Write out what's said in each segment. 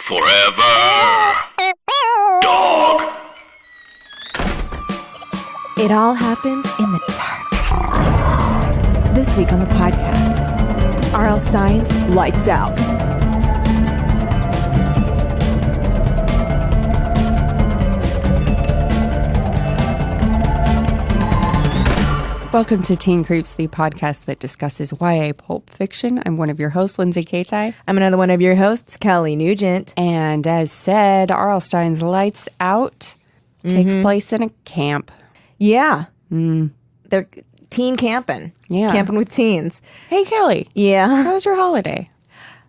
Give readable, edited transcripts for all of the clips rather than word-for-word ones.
Forever. Dog. It all happens in the dark. This week on the podcast, R.L. Stine's Lights Out. Welcome to Teen Creeps, the podcast that discusses YA pulp fiction. I'm one of your hosts, Lindsay Kaitai. I'm another one of your hosts, Kelly Nugent. And as said, R.L. Stine's Lights Out takes place in a camp. Yeah. They're teen camping. Yeah. Camping with teens. Hey, Kelly. Yeah. How was your holiday?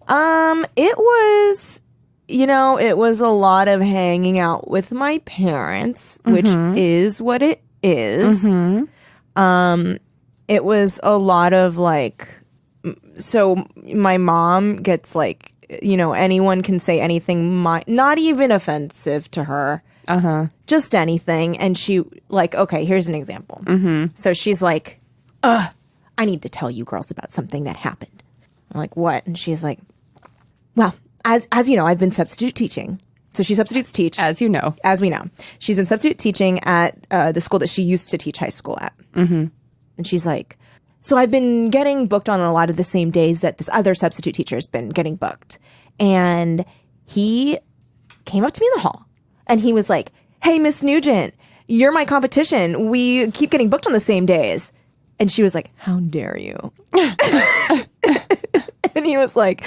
It was, it was a lot of hanging out with my parents, which is what it is. It was a lot of so my mom gets anyone can say anything, not even offensive to her. Just anything. And she okay, here's an example. So she's like, I need to tell you girls about something that happened. I'm like, what? And she's like, well, as you know, I've been substitute teaching. So she substitutes teach. As you know. As we know. She's been substitute teaching at the school that she used to teach high school at. And she's like, so I've been getting booked on a lot of the same days that this other substitute teacher has been getting booked. And he came up to me in the hall. And he was like, hey, Miss Nugent, you're my competition. We keep getting booked on the same days. And she was like, how dare you? And he was like,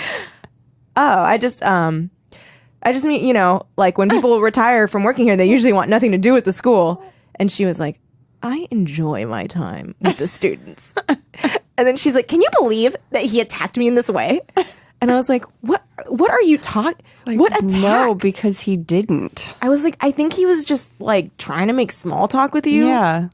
oh, I just mean, when people retire from working here, they usually want nothing to do with the school. And she was like, I enjoy my time with the students. And then she's like, can you believe that he attacked me in this way? And I was like, what are you talking? What attack? No, because he didn't. I was like, I think he was just trying to make small talk with you. Yeah.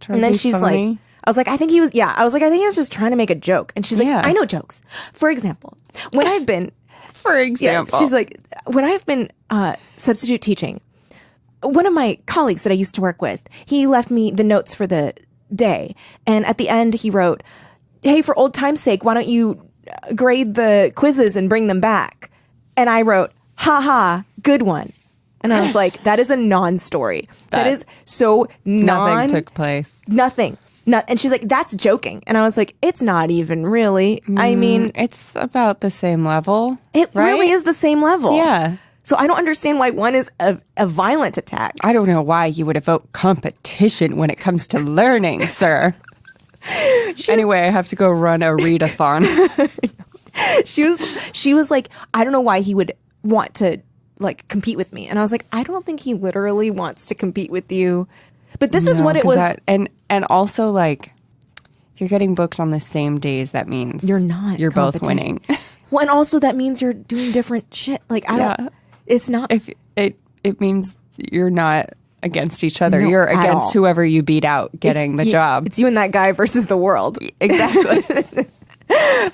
And then she's like, I was like, I think he was just trying to make a joke. And she's like, I know jokes. For example, when I've been, she's like, when I've been substitute teaching, one of my colleagues that I used to work with, he left me the notes for the day. And at the end, he wrote, hey, for old time's sake, why don't you grade the quizzes and bring them back? And I wrote, ha ha, good one. And I was like, that is a non-story. That is so nothing took place. Nothing. And she's like, that's joking. And I was like, it's not even really. I mean, it's about the same level. It right? really is the same level. Yeah. So I don't understand why one is a violent attack. I don't know why you would evoke competition when it comes to learning, sir. Anyway, I have to go run a readathon. She was like, I don't know why he would want to compete with me. And I was like, I don't think he literally wants to compete with you. But this is what it was. And also if you're getting booked on the same days, that means you're both winning. Well, and also that means you're doing different shit. It's not. If it means you're not against each other. No, you're against all. Whoever you beat out getting the job. It's you and that guy versus the world. Exactly.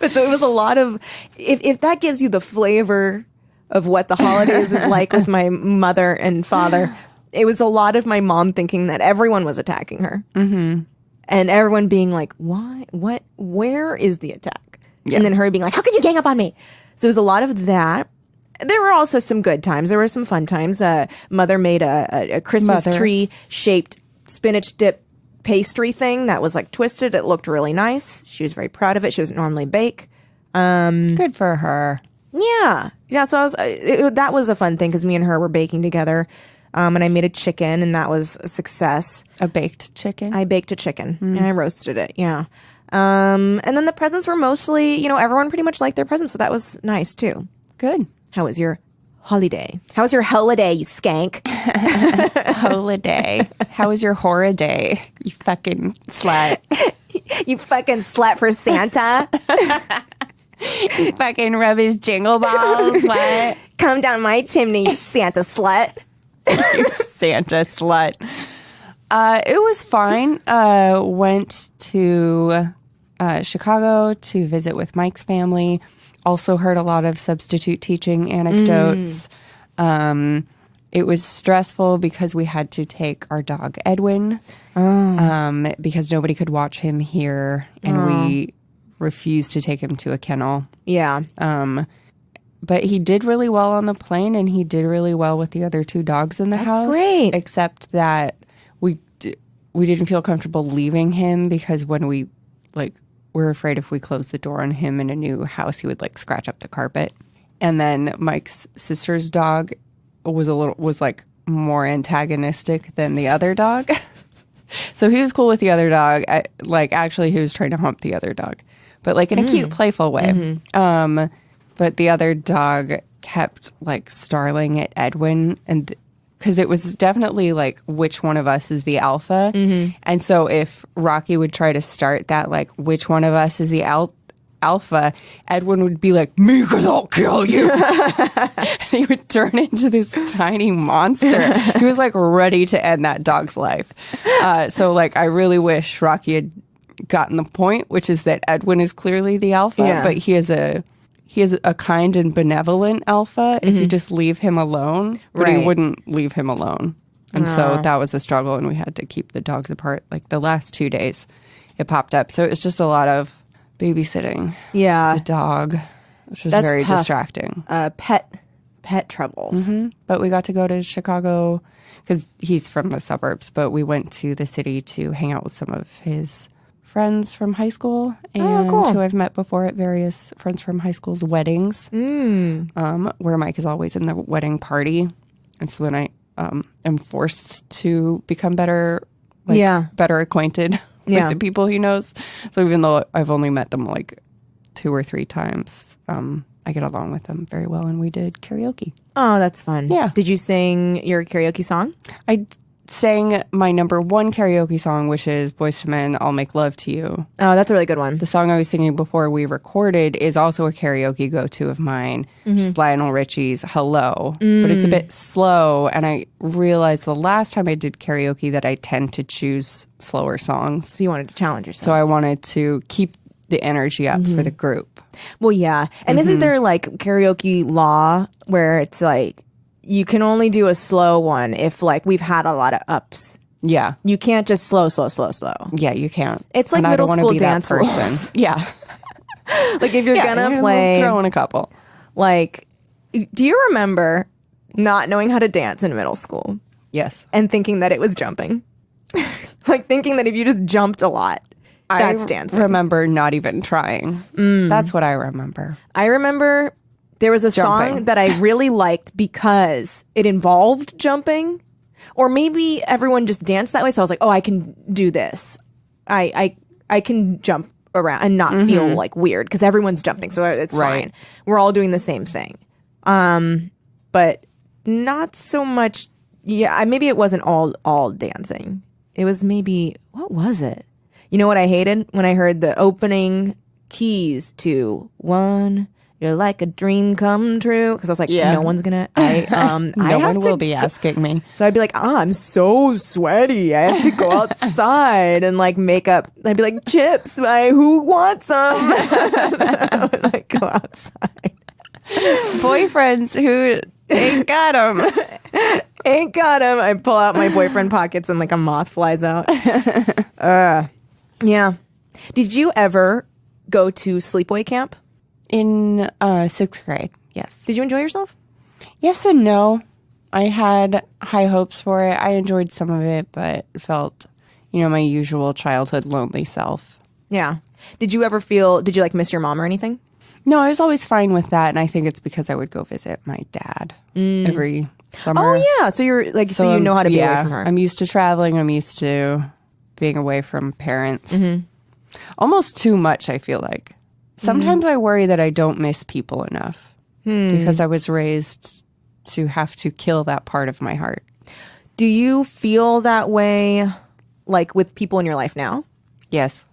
But so it was a lot of, if that gives you the flavor of what the holidays is like with my mother and father, it was a lot of my mom thinking that everyone was attacking her. And everyone being like, why? What? Where is the attack? Yeah. And then her being like, how could you gang up on me? So it was a lot of that. There were also some good times. There were some fun times. Mother made a Christmas tree shaped spinach dip pastry thing that was twisted. It looked really nice. She was very proud of it. She doesn't normally bake. Good for her. Yeah. So that was a fun thing because me and her were baking together. And I made a chicken, and that was a success. A baked chicken? I baked a chicken, and I roasted it, yeah. And then the presents were mostly, everyone pretty much liked their presents, so that was nice, too. Good. How was your holiday? How was your holiday, you skank? Holiday. How was your horror-day, you fucking slut? You fucking slut for Santa? You fucking rub his jingle balls, what? Come down my chimney, you Santa slut. You Santa slut. It was fine. Went to Chicago to visit with Mike's family. Also heard a lot of substitute teaching anecdotes. It was stressful because we had to take our dog Edwin because nobody could watch him here, and we refused to take him to a kennel. Yeah. But he did really well on the plane, and he did really well with the other 2 dogs in the house. That's great. Except that we didn't feel comfortable leaving him because when we we're afraid if we closed the door on him in a new house, he would like scratch up the carpet. And then Mike's sister's dog was like more antagonistic than the other dog. So he was cool with the other dog. Actually, he was trying to hump the other dog, but like in a cute, playful way. But the other dog kept like snarling at Edwin, and because it was definitely like which one of us is the alpha. And so if Rocky would try to start that, like which one of us is the alpha, Edwin would be like, me, because I'll kill you. And he would turn into this tiny monster. He was like ready to end that dog's life. So like I really wish Rocky had gotten the point, which is that Edwin is clearly the alpha, but he is a kind and benevolent alpha if you just leave him alone, but he wouldn't leave him alone. And so that was a struggle, and we had to keep the dogs apart. Like the last 2 days it popped up. So it's just a lot of babysitting the dog, which was very tough. Distracting. Pet troubles. But we got to go to Chicago because he's from the suburbs, but we went to the city to hang out with some of his friends from high school and who I've met before at various friends from high school's weddings, where Mike is always in the wedding party. And so then I am forced to become better acquainted with the people he knows. So even though I've only met them like 2 or 3 times, I get along with them very well. And we did karaoke. Oh, that's fun. Yeah. Did you sing your karaoke song? I sang my number 1 karaoke song, which is Boyz II Men, I'll Make Love to You. Oh, that's a really good one. The song I was singing before we recorded is also a karaoke go-to of mine. Which is Lionel Richie's Hello. But it's a bit slow, and I realized the last time I did karaoke that I tend to choose slower songs. So you wanted to challenge yourself. So I wanted to keep the energy up for the group. Well, yeah. And isn't there like karaoke law where it's like, you can only do a slow one if like we've had a lot of ups. Yeah. You can't just slow. Yeah, you can't. It's like and middle I don't school be dance that person. rules. Yeah. Like if you're gonna play, throw in a couple. like, do you remember not knowing how to dance in middle school Yes. and thinking that it was jumping? Like thinking that if you just jumped a lot, that's dancing. I remember not even trying. That's what I remember. I remember there was a song that I really liked because it involved jumping, or maybe everyone just danced that way. So I was like, oh, I can do this. I can jump around and not feel like weird because everyone's jumping, so it's fine. We're all doing the same thing. But not so much. Yeah, maybe it wasn't all dancing. It was maybe, what was it? You know what I hated? When I heard the opening keys to One, You're Like a Dream Come True. Because I was like, no one's going to. No one will be asking me. So I'd be like, I'm so sweaty. I have to go outside and like make up. I'd be like, chips, who wants some? I would like go outside. Boyfriends who ain't got them. Ain't got him. I pull out my boyfriend pockets and like a moth flies out. Yeah. Did you ever go to sleepaway camp? In 6th grade, yes. Did you enjoy yourself? Yes and no. I had high hopes for it. I enjoyed some of it, but felt, my usual childhood lonely self. Yeah. Did you like miss your mom or anything? No, I was always fine with that, and I think it's because I would go visit my dad every summer. Oh yeah, so you're like, so you know how to be away from her. I'm used to traveling. I'm used to being away from parents. Almost too much, I feel like. Sometimes I worry that I don't miss people enough because I was raised to have to kill that part of my heart. Do you feel that way, like with people in your life now? Yes.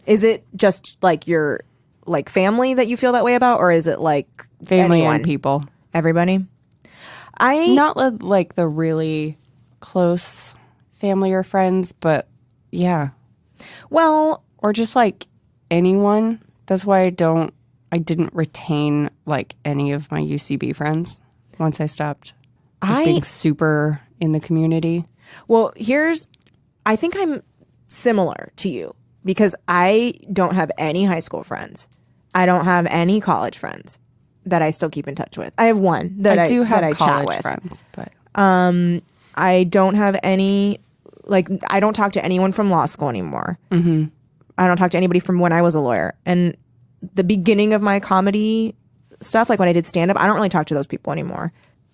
Is it just like your like family that you feel that way about, or is it like family anyone? And people? Everybody. Not like the really close family or friends, but yeah. Well, or just like anyone. That's why I didn't retain like any of my UCB friends once I stopped being super in the community. Well, I think I'm similar to you because I don't have any high school friends. I don't have any college friends. that I still keep in touch with. I have one that I do have that I chat college with. friends, but I don't have any, like, I don't talk to anyone from law school anymore. Mm-hmm. I don't talk to anybody from when I was a lawyer. And the beginning of my comedy stuff, like when I did stand up, I don't really talk to those people anymore.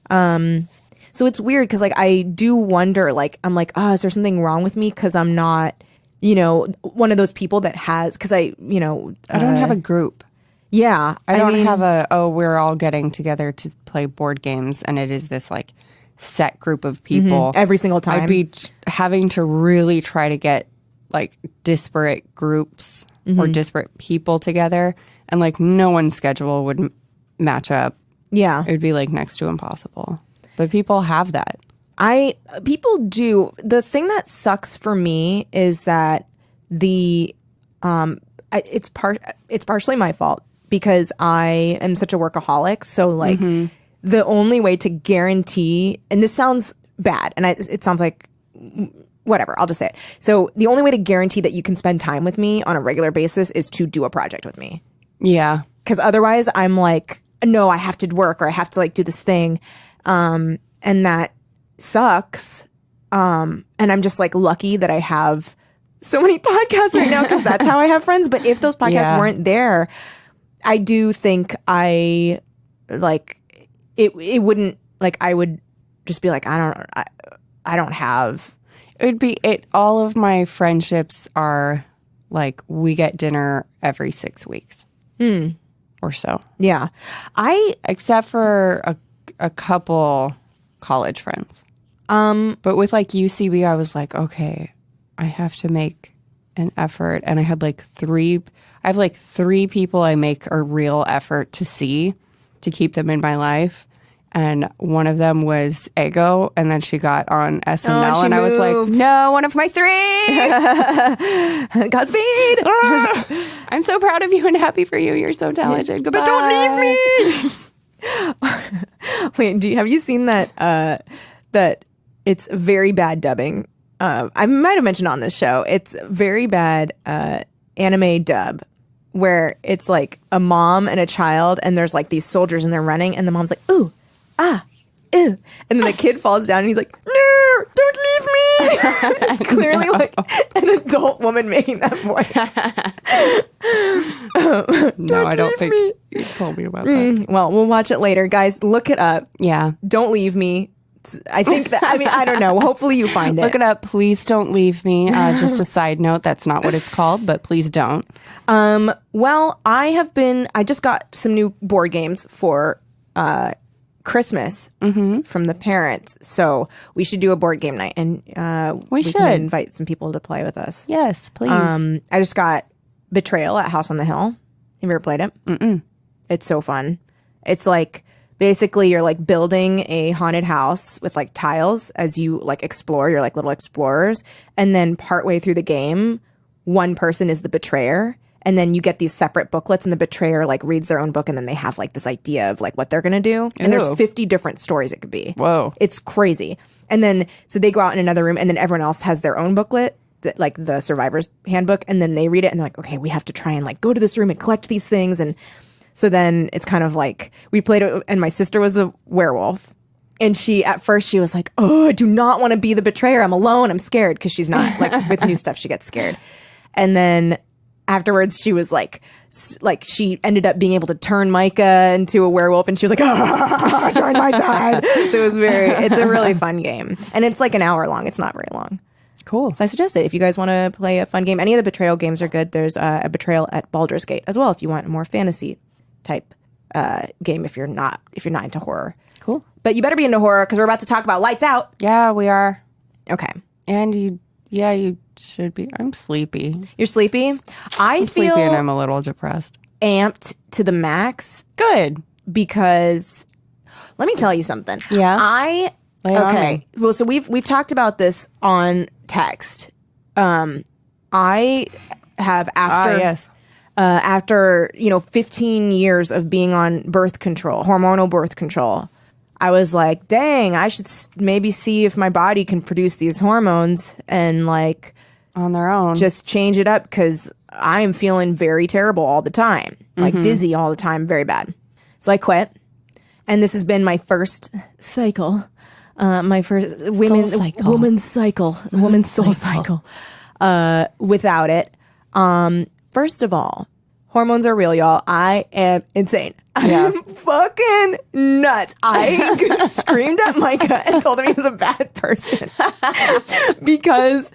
So it's weird because, like, I do wonder, like, I'm like, oh, is there something wrong with me? Because I'm not, you know, one of those people that has, because I don't have a group. Yeah. I don't have we're all getting together to play board games, and it is this like set group of people every single time. I'd be having to really try to get like disparate groups or disparate people together, and like no one's schedule would match up. Yeah. It would be like next to impossible. But people have that. People do. The thing that sucks for me is that it's partially my fault because I am such a workaholic. So like the only way to guarantee, and this sounds bad, and it sounds like whatever, I'll just say it. So the only way to guarantee that you can spend time with me on a regular basis is to do a project with me. Yeah. Because otherwise I'm like, no, I have to work or I have to like do this thing. And that sucks. And I'm just like lucky that I have so many podcasts right now because that's how I have friends. But if those podcasts weren't there, I do think I like it wouldn't, like, I would just be like, I don't have. It would be all of my friendships are like we get dinner every 6 weeks or so. Yeah. Except for a couple college friends. But with like UCB, I was like, okay, I have to make an effort. And I had like three people I make a real effort to see to keep them in my life. And one of them was Ego, and then she got on SNL, and I was like, no, one of my three! Godspeed! I'm so proud of you and happy for you. You're so talented. Goodbye. But don't leave me! Wait, have you seen that it's very bad dubbing? I might have mentioned on this show. It's very bad anime dub where it's like a mom and a child, and there's like these soldiers and they're running, and the mom's like, ooh, ah, ew. And then the kid falls down and he's like, no, don't leave me. It's clearly like an adult woman making that voice. No, I don't think you told me about that. Well, we'll watch it later. Guys, look it up. Yeah. Don't leave me. I think that, I mean, I don't know. Hopefully you find it. Look it up. Please don't leave me. Just a side note, that's not what it's called, but please don't. Well, I just got some new board games for Christmas from the parents. So we should do a board game night, and we should can invite some people to play with us. Yes, please. I just got Betrayal at House on the Hill. Have you ever played it? Mm-mm. It's so fun. It's like, basically you're like building a haunted house with like tiles as you like explore. You're like little explorers. And then partway through the game, one person is the betrayer. And then you get these separate booklets, and the betrayer like reads their own book, and then they have like this idea of like what they're going to do. And there's 50 different stories it could be. Whoa. It's crazy. And then, so they go out in another room, and then everyone else has their own booklet, like the survivor's handbook. And then they read it, and they're like, okay, we have to try and like go to this room and collect these things. And so then it's kind of like, we played it, and my sister was the werewolf. And at first she was like, oh, I do not want to be the betrayer. I'm alone. I'm scared. Because she's not, like, with new stuff, she gets scared. And then afterwards she was like she ended up being able to turn Micah into a werewolf, and she was like, join my side. So it's a really fun game. And it's like an hour long. It's not very long. Cool. So I suggest it if you guys want to play a fun game. Any of the Betrayal games are good. There's a Betrayal at Baldur's Gate as well if you want a more fantasy type game if you're not into horror. Cool. But you better be into horror because we're about to talk about Lights Out. Yeah, we are. Okay. And you should be. I'm sleepy. You're sleepy? I'm feel sleepy and I'm a little depressed. Amped to the max. Good. Because let me tell you something. Yeah. Okay. Well, so we've talked about this on text. I have after 15 years of being on birth control, hormonal birth control, I was like, dang, I should maybe see if my body can produce these hormones and like on their own, just change it up because I am feeling very terrible all the time, like dizzy all the time, very bad. So I quit. And this has been my first cycle. My first woman's cycle, woman's soul cycle. Without it. First of all, hormones are real, y'all. I am insane. Yeah. I'm fucking nuts. I screamed at Micah and told him he was a bad person because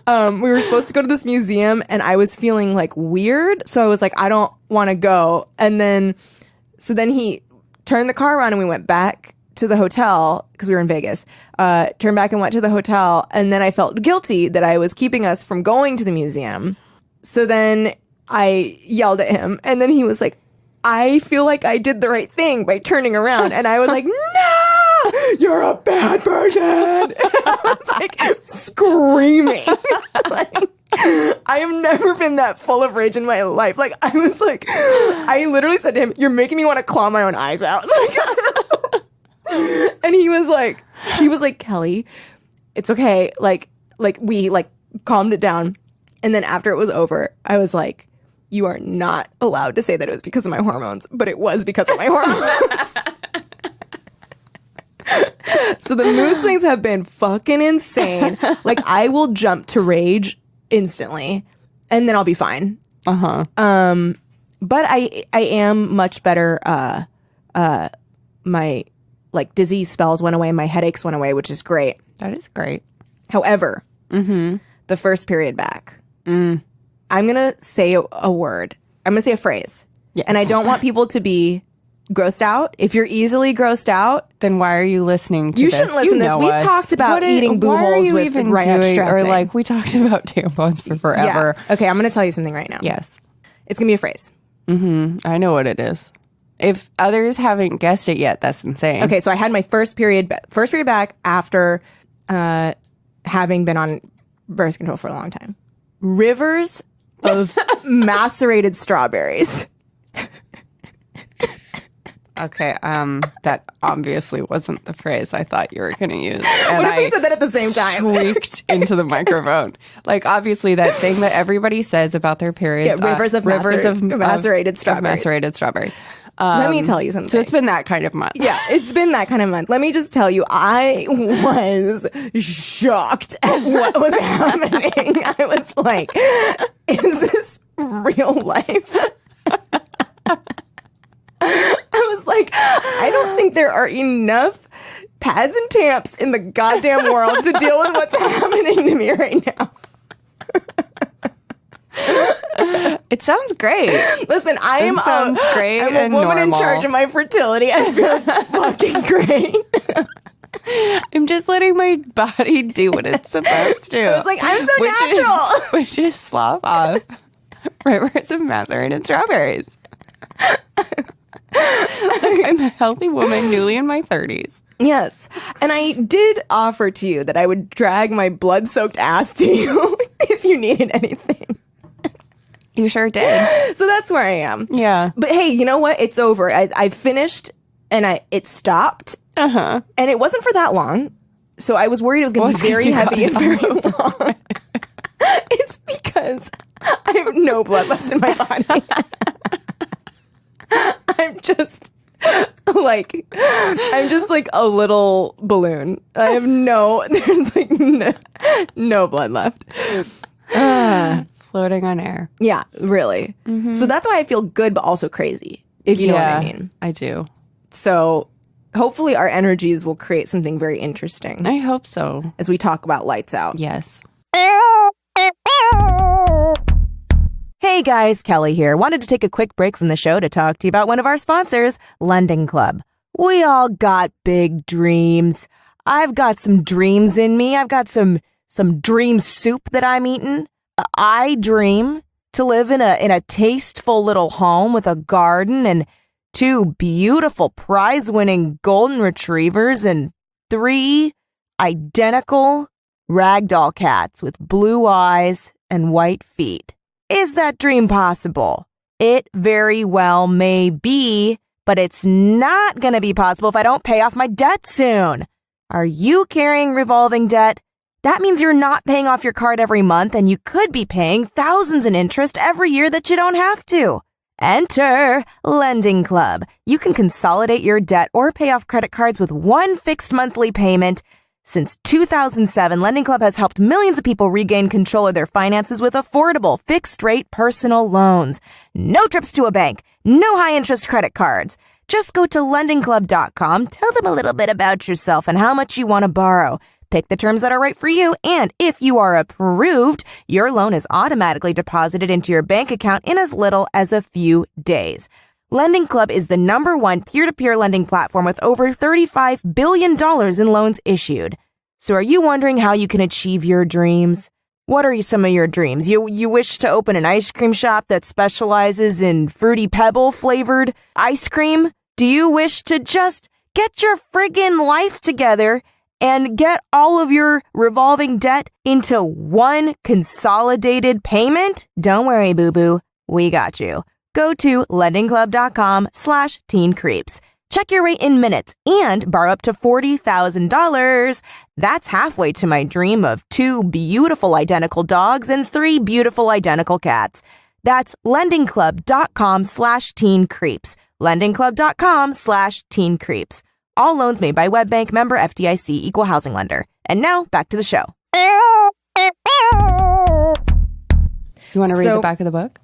we were supposed to go to this museum and I was feeling like weird. So I was like, I don't want to go. And then he turned the car around and we went back to the hotel because we were in Vegas. Turned back and went to the hotel. And then I felt guilty that I was keeping us from going to the museum. So then I yelled at him and then he was like, I feel like I did the right thing by turning around. And I was like, no, you're a bad person. I was like screaming. Like, I have never been that full of rage in my life. Like, I was like, I literally said to him, you're making me want to claw my own eyes out. Like, and he was like, Kelly, it's okay. Like we calmed it down. And then after it was over, I was like, you are not allowed to say that it was because of my hormones, but it was because of my hormones. So the mood swings have been fucking insane. Like, I will jump to rage instantly and then I'll be fine. Uh-huh. But I am much better. My like dizzy spells went away, my headaches went away, which is great. That is great. However, the first period back, I'm going to say a word. I'm going to say a phrase. Yes. And I don't want people to be grossed out. If you're easily grossed out, then why are you listening to you this? shouldn't listen to this. We've talked about eating boo holes with right after stressing. Or like we talked about tampons for forever. Yeah. Okay, I'm going to tell you something right now. Yes. It's going to be a phrase. I know what it is. If others haven't guessed it yet, that's insane. Okay, so I had my first period back after having been on birth control for a long time. Rivers of macerated strawberries. Okay, that obviously wasn't the phrase I thought you were going to use. And what if we said that at the same time? Squeaked into the microphone. Like, obviously, that thing that everybody says about their periods. Yeah, rivers of macerated strawberries. Macerated strawberries. Let me tell you something. So it's been that kind of month. Yeah, it's been that kind of month. Let me just tell you, I was shocked at what was happening. I was like, is this real life? I was like, I don't think there are enough pads and tamps in the goddamn world to deal with what's happening to me right now. It sounds great. Listen, I'm a woman normal. in charge of my fertility. I feel fucking great. I'm just letting my body do what it's supposed to. I was like, I'm so natural. Which is slough off rivers of macerated strawberries. I'm a healthy woman, newly in my 30s. Yes. And I did offer to you that I would drag my blood-soaked ass to you if you needed anything. You sure did. So that's where I am. Yeah. But hey, you know what? It's over. I finished and it stopped. Uh-huh. And it wasn't for that long. So I was worried it was going to be very heavy and very long. It's because I have no blood left in my body. I'm just like a little balloon. I have there's like no blood left. Floating on air. Yeah, really. So that's why I feel good, but also crazy, if you know what I mean. I do. So hopefully our energies will create something very interesting. I hope so. As we talk about Lights Out. Yes. Hey guys, Kelly here. Wanted to take a quick break from the show to talk to you about one of our sponsors, London Club. We all got big dreams. I've got some dreams in me. I've got some dream soup that I'm eating. I dream to live in a tasteful little home with a garden and 2 beautiful prize-winning golden retrievers and 3 identical ragdoll cats with blue eyes and white feet. Is that dream possible? It very well may be, but it's not going to be possible if I don't pay off my debt soon. Are you carrying revolving debt? That means you're not paying off your card every month, and you could be paying thousands in interest every year that you don't have to. Enter Lending Club. You can consolidate your debt or pay off credit cards with one fixed monthly payment. Since 2007, Lending Club has helped millions of people regain control of their finances with affordable, fixed-rate personal loans. No trips to a bank, no high-interest credit cards. Just go to lendingclub.com, tell them a little bit about yourself and how much you want to borrow. Pick the terms that are right for you, and if you are approved, your loan is automatically deposited into your bank account in as little as a few days. Lending Club is the #1 peer-to-peer lending platform with over $35 billion in loans issued. So are you wondering how you can achieve your dreams? What are some of your dreams? You wish to open an ice cream shop that specializes in Fruity Pebble flavored ice cream? Do you wish to just get your friggin' life together and get all of your revolving debt into one consolidated payment? Don't worry, boo-boo. We got you. Go to lendingclub.com/teencreeps. Check your rate in minutes and borrow up to $40,000. That's halfway to my dream of 2 beautiful identical dogs and 3 beautiful identical cats. That's lendingclub.com/teencreeps. lendingclub.com/teencreeps. All loans made by WebBank, member FDIC, equal housing lender. And now back to the show. You want to read the back of the book?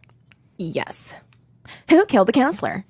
Yes. Who killed the counselor?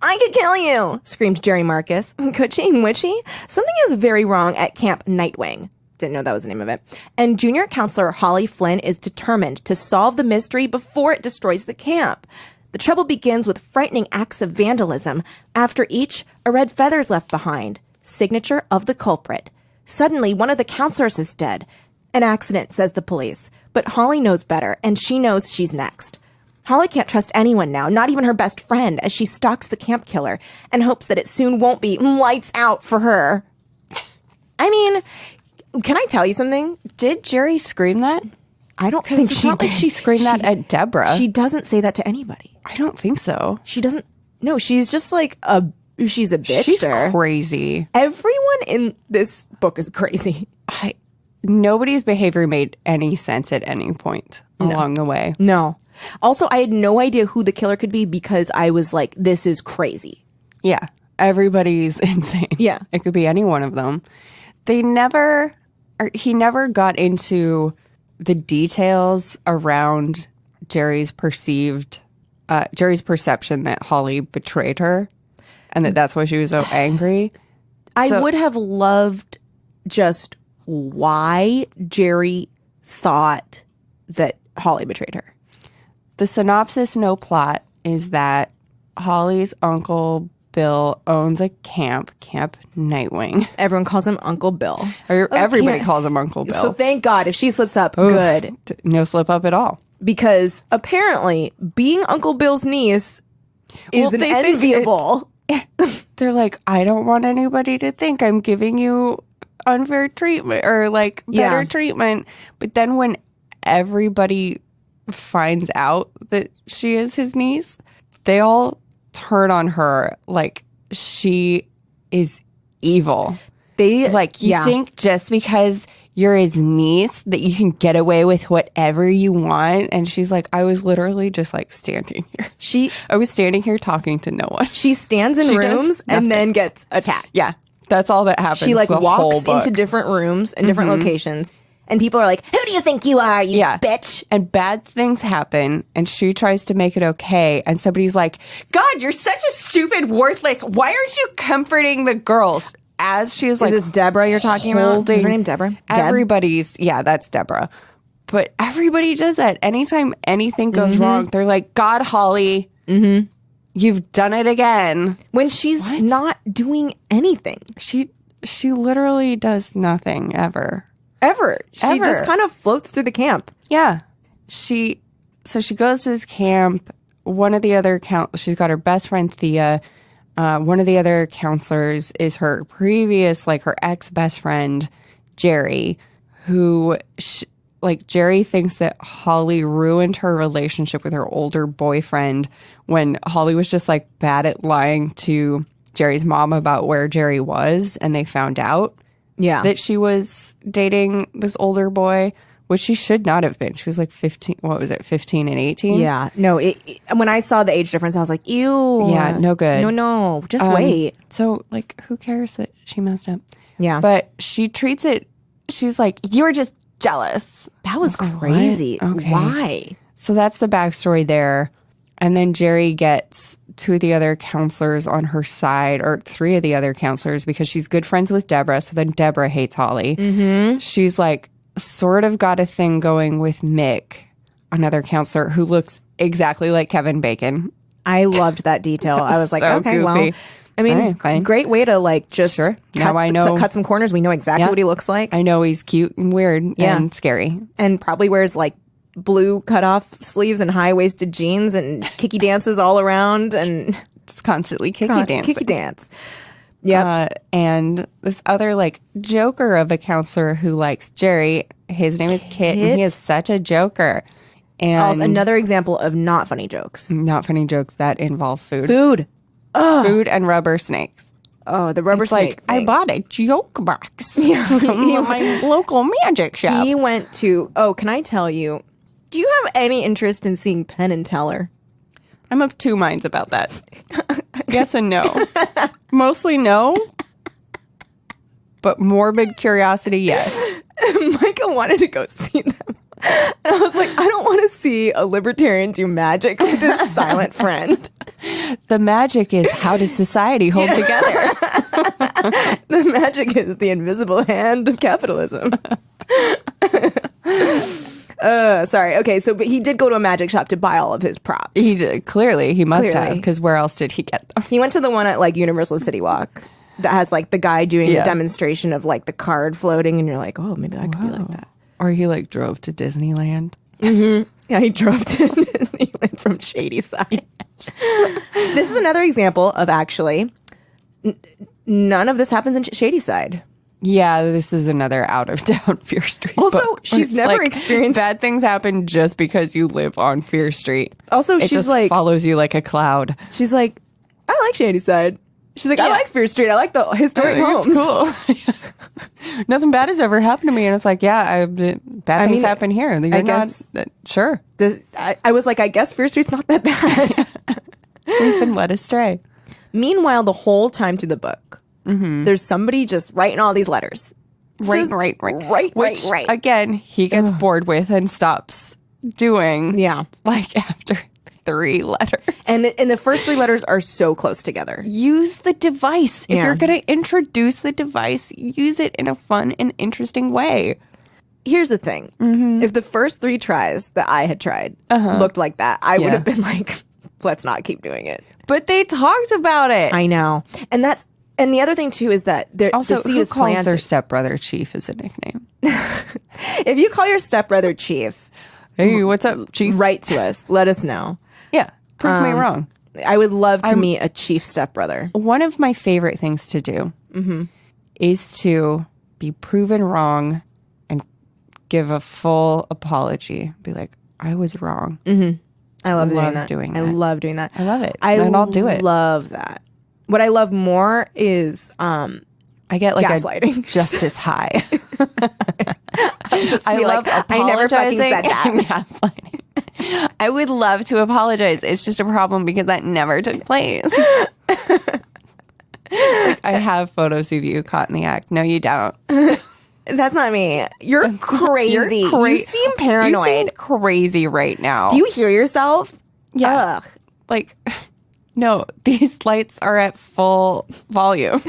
I could kill you, screamed Jerry Marcus. Could she? Would she? Something is very wrong at Camp Nightwing. Didn't know that was the name of it. And junior counselor Holly Flynn is determined to solve the mystery before it destroys the camp. The trouble begins with frightening acts of vandalism. After each, a red feather is left behind. Signature of the culprit. Suddenly, one of the counselors is dead. An accident, says the police. But Holly knows better, and she knows she's next. Holly can't trust anyone now, not even her best friend, as she stalks the camp killer and hopes that it soon won't be lights out for her. I mean, can I tell you something? Did Jerry scream that? I don't think It's she not did. like she screamed that at Deborah. She doesn't say that to anybody. I don't think so. She doesn't. No, she's just like she's a bitch. She's crazy. Everyone in this book is crazy. Nobody's behavior made any sense at any point along the way. No. Also, I had no idea who the killer could be because I was like, this is crazy. Yeah. Everybody's insane. Yeah. It could be any one of them. He never got into the details around Jerry's perception that Holly betrayed her and that's why she was so angry. I would have loved just why Jerry thought that Holly betrayed her. The synopsis, no plot, is that Holly's uncle Bill owns a Camp Nightwing. Everyone calls him Uncle Bill. Everybody calls him Uncle Bill. So thank God if she slips up, good. No slip up at all. Because apparently being Uncle Bill's niece is Well, they think enviable. They're like, I don't want anybody to think I'm giving you unfair treatment or like better treatment. But then when everybody finds out that she is his niece, they all turn on her like she is evil. They Like, you think just because you're his niece that you can get away with whatever you want? And she's like, I was literally just like standing here. I was standing here talking to no one. She stands in rooms and then gets attacked. Yeah, that's all that happens. She like the walks whole book. into different rooms and different locations. And people are like, who do you think you are, you bitch? And bad things happen, and she tries to make it okay. And somebody's like, God, you're such a stupid, worthless. Why aren't you comforting the girls? As she's like, is this Deborah you're talking about? Is her name Deborah? Everybody's, that's Deborah. But everybody does that. Anytime anything goes wrong, they're like, God, Holly, you've done it again. When she's not doing anything. She literally does nothing ever. She just kind of floats through the camp. Yeah. So she goes to this camp. One of the other she's got her best friend Thea. One of the other counselors is her previous, like her ex-best friend, Jerry, who, Jerry thinks that Holly ruined her relationship with her older boyfriend when Holly was just like bad at lying to Jerry's mom about where Jerry was, and they found out that she was dating this older boy. which she should not have been. She was like 15. What was it? 15 and 18. Yeah. No, when I saw the age difference, I was like, ew. Yeah, no good. No. Just wait. So, like, who cares that she messed up? Yeah. But she treats it, she's like, you're just jealous. That was What? crazy. Okay. Why? So that's the backstory there. And then Jerry gets two of the other counselors on her side, or three of the other counselors, because she's good friends with Deborah. So then Deborah hates Holly. Mm-hmm. She's like, sort of got a thing going with Mick, another counselor who looks exactly like Kevin Bacon. I loved that detail. I was like, So okay, goofy. well, I mean, All right, fine. great way to like just Sure. Now I know. cut some corners. We know exactly Yeah. what he looks like. I know he's cute and weird and scary. And probably wears like blue cutoff sleeves and high-waisted jeans and kicky dances all around and Just constantly kicky dancing. kicky dance. Yeah. And this other like joker of a counselor who likes Jerry, his name is Kit, and he is such a joker. And Also, another example of not funny jokes. not funny jokes that involve food. Food. Food and rubber snakes. Oh, the rubber It's snake. like, I thing. bought a joke box from my local magic shop. He went to. Oh, can I tell you? Do you have any interest in seeing Penn and Teller? I'm of two minds about that. Yes and no. Mostly no, but morbid curiosity, yes. Micah wanted to go see them. And I was like, I don't want to see a libertarian do magic with his silent friend. The magic is, how does society hold together? The magic is the invisible hand of capitalism. Sorry. Okay, so but he did go to a magic shop to buy all of his props. He did, clearly, he must have, Clearly. because where else did he get them? He went to the one at like Universal City Walk that has like the guy doing the Yeah. demonstration of like the card floating, and you're like, oh, maybe I could be like that. Or he like drove to Disneyland. Yeah, he drove to Disneyland from Shady Side. This is another example of actually none of this happens in Shady Side. Yeah, this is another out of town Fear Street. Also, book, where she's it's never like, experienced- bad things happen just because you live on Fear Street. Also, It she's just like, follows you like a cloud. she's like, I like Shady Side. She's like, I like Fear Street. I like the historic homes. It's cool. Nothing bad has ever happened to me, and it's like, yeah, bad things mean, happen here. You're I not guess- sure. I was like, I guess Fear Street's not that bad. We've been led astray. Meanwhile, the whole time through the book, there's somebody just writing all these letters. Just Right. Right. Again, he gets bored with and stops doing. Yeah. Like after 3 letters. And the first 3 letters are so close together. Use the device. If Yeah. you're going to introduce the device, use it in a fun and interesting way. Here's the thing. If the first 3 tries that I had tried looked like that, I would Yeah. have been like, let's not keep doing it. But they talked about it. I know. And the other thing too is that Also, the seed who is calls planted. their stepbrother Chief as a nickname? If you call your stepbrother Chief, Hey, what's up, Chief? write to us. Let us know. Yeah, prove me wrong. I would love to meet a chief stepbrother. One of my favorite things to do is to be proven wrong and give a full apology. Be like, I was wrong. I love love doing doing that. I that. love doing that. I love it. I And I'll do it. love that. What I love more is I get like gaslighting. a justice high. just I be love like, I never fucking apologizing said that. and gaslighting. I would love to apologize. It's just a problem because that never took place. Like, I have photos of you caught in the act. No, you don't. That's not me. You're crazy. You seem paranoid. You seem crazy right now. Do you hear yourself? Yeah. Ugh. Like, no, these lights are at full volume.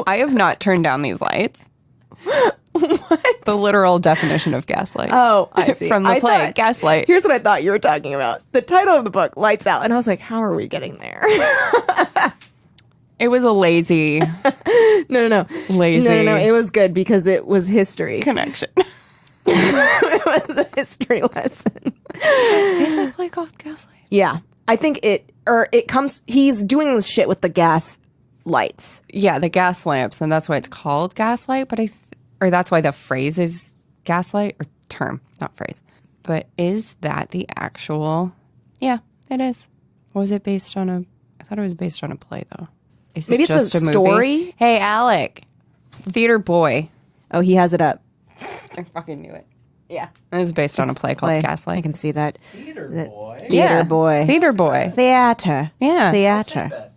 I have not turned down these lights. What? The literal definition of gaslight. Oh, I see. From the I play, thought- Gaslight. Here's what I thought you were talking about. The title of the book, Lights Out. And I was like, how are we getting there? It was a lazy No. Lazy. No. It was good because it was history. connection. It was a history lesson. Is that play called Gaslight? Yeah. I think it comes, he's doing this shit with the gas lights. Yeah, the gas lamps, and that's why it's called Gaslight. But or that's why the phrase is gaslight, or term, not phrase. But is that the actual? Yeah, it is. Was it based on a? I thought it was based on a play, though. Is it Maybe it's just a movie? story? Hey, Alec, theater boy. Oh, he has it up. I fucking knew it. Yeah. It was based on a play called I Gaslight. can see that. Theater boy. Theater boy. Theater boy. Theater. Yeah. Theater.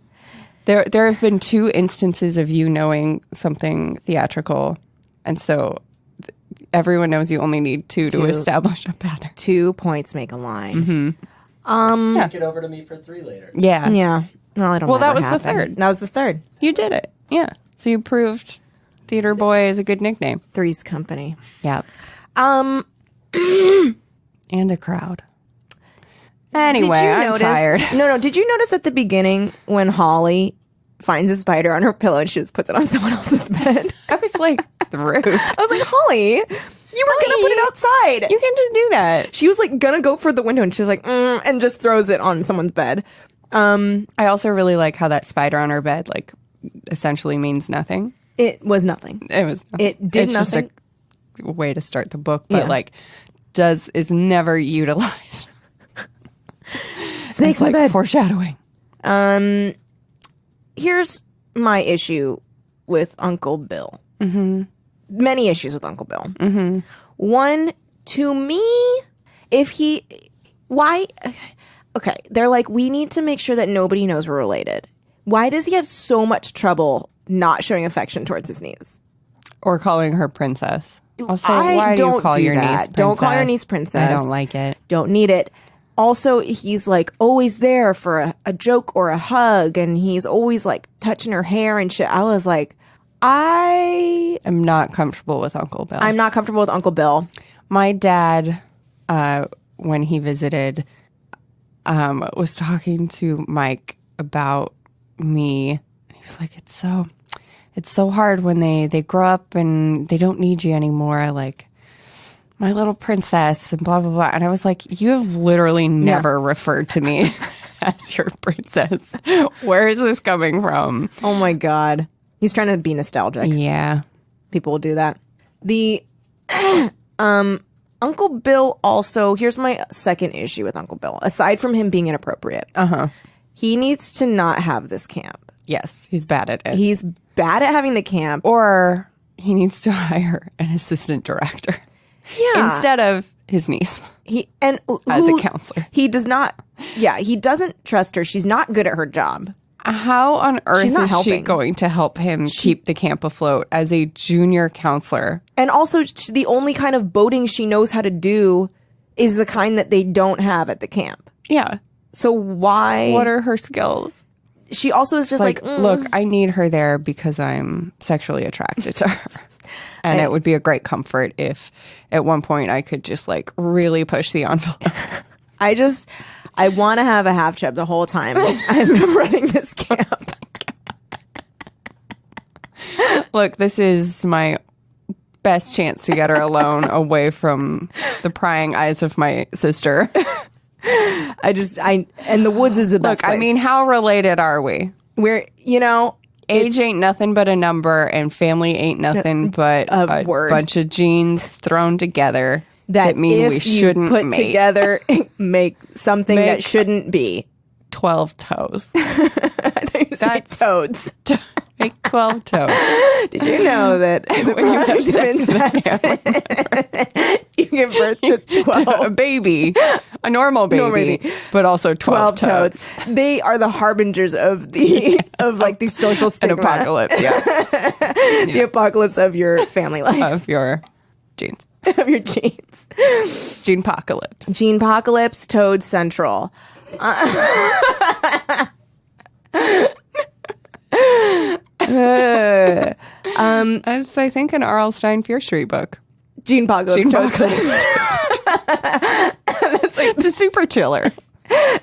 There have been 2 instances of you knowing something theatrical, and so everyone knows you only need 2 to establish a pattern. 2 points make a line. Mm-hmm. Kick it over to me for 3 later. Yeah. Yeah. Well, I don't know. Well, that what was the happened. third. That was the third. You did it. Yeah. So you proved Theater Boy is a good nickname. Three's Company. Yeah. Um, And a crowd. Anyway, I'm tired. No. Did you notice at the beginning when Holly finds a spider on her pillow and she just puts it on someone else's bed? I was like, rude. I was like, Holly, you were gonna put it outside. You can just do that. She was like gonna go for the window and she was like, and just throws it on someone's bed. I also really like how that spider on her bed, like, essentially means nothing. It was nothing. It was. It did it's nothing. Just a way to start the book, but Yeah. like, is never utilized. Snake It's in like the bed. foreshadowing. Here's my issue with Uncle Bill. Many issues with Uncle Bill. One, to me, okay, they're like, we need to make sure that nobody knows we're related. Why does he have so much trouble not showing affection towards his niece? Or calling her princess. Also, I why do you don't call do your that. niece princess? Don't call your niece princess. I don't like it. Don't need it. Also, he's like always there for a joke or a hug, and he's always like touching her hair and shit. I was like, I'm not comfortable with Uncle Bill. I'm not comfortable with Uncle Bill. My dad, when he visited, was talking to Mike about me. He was like, it's so hard when they grow up and they don't need you anymore. Like, my little princess and blah, blah, blah. And I was like, you have literally never referred to me as your princess. Where is this coming from? Oh my God. He's trying to be nostalgic. Yeah. People will do that. The Uncle Bill also, here's my second issue with Uncle Bill. Aside from him being inappropriate, he needs to not have this camp. Yes, he's bad at it. He's bad at having the camp. Or he needs to hire an assistant director instead of his niece as a counselor. He does not. Yeah, he doesn't trust her. She's not good at her job. How on earth She's not is she helping. going to help him keep the camp afloat as a junior counselor? And also, the only kind of boating she knows how to do is the kind that they don't have at the camp. Yeah. So why? What are her skills? She also is just like, look, I need her there because I'm sexually attracted to her. And it would be a great comfort if at one point I could just like really push the envelope. I want to have a half chub the whole time I'm running this camp. Look, this is my best chance to get her alone away from the prying eyes of my sister. And the woods is the best Look, I place. mean, how related are we? Where, Age ain't nothing but a number, and family ain't nothing but a word. bunch of genes thrown together that mean if we you shouldn't put make together, make something that Make- shouldn't be. 12 toes. I thought you said That's- toads. Make 12 toes. Did you know that When you have sex with a you give birth to 12 a baby, a normal baby, but also 12 toads? They are the harbingers of the social An stigma, apocalypse, the apocalypse of your family life, of your genes. of your genes. Gene apocalypse. Gene apocalypse, Toad Central. That's, I think, an R.L. Stine Fear Street book. Gene apocalypse, Gene Toad apocalypse. Central. It's a super chiller.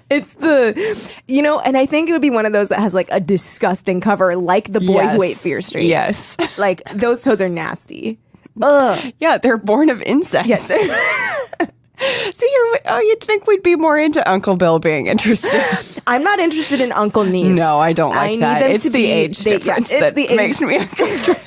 It's and I think it would be one of those that has like a disgusting cover, like the boy who ate Fear Street. Yes. Like those toads are nasty. Ugh. Yeah, they're born of incest. Yes. So you'd think we'd be more into Uncle Bill being interested. I'm not interested in Uncle Niece. No, I don't like that. Need them It's to the be, age difference that makes me uncomfortable.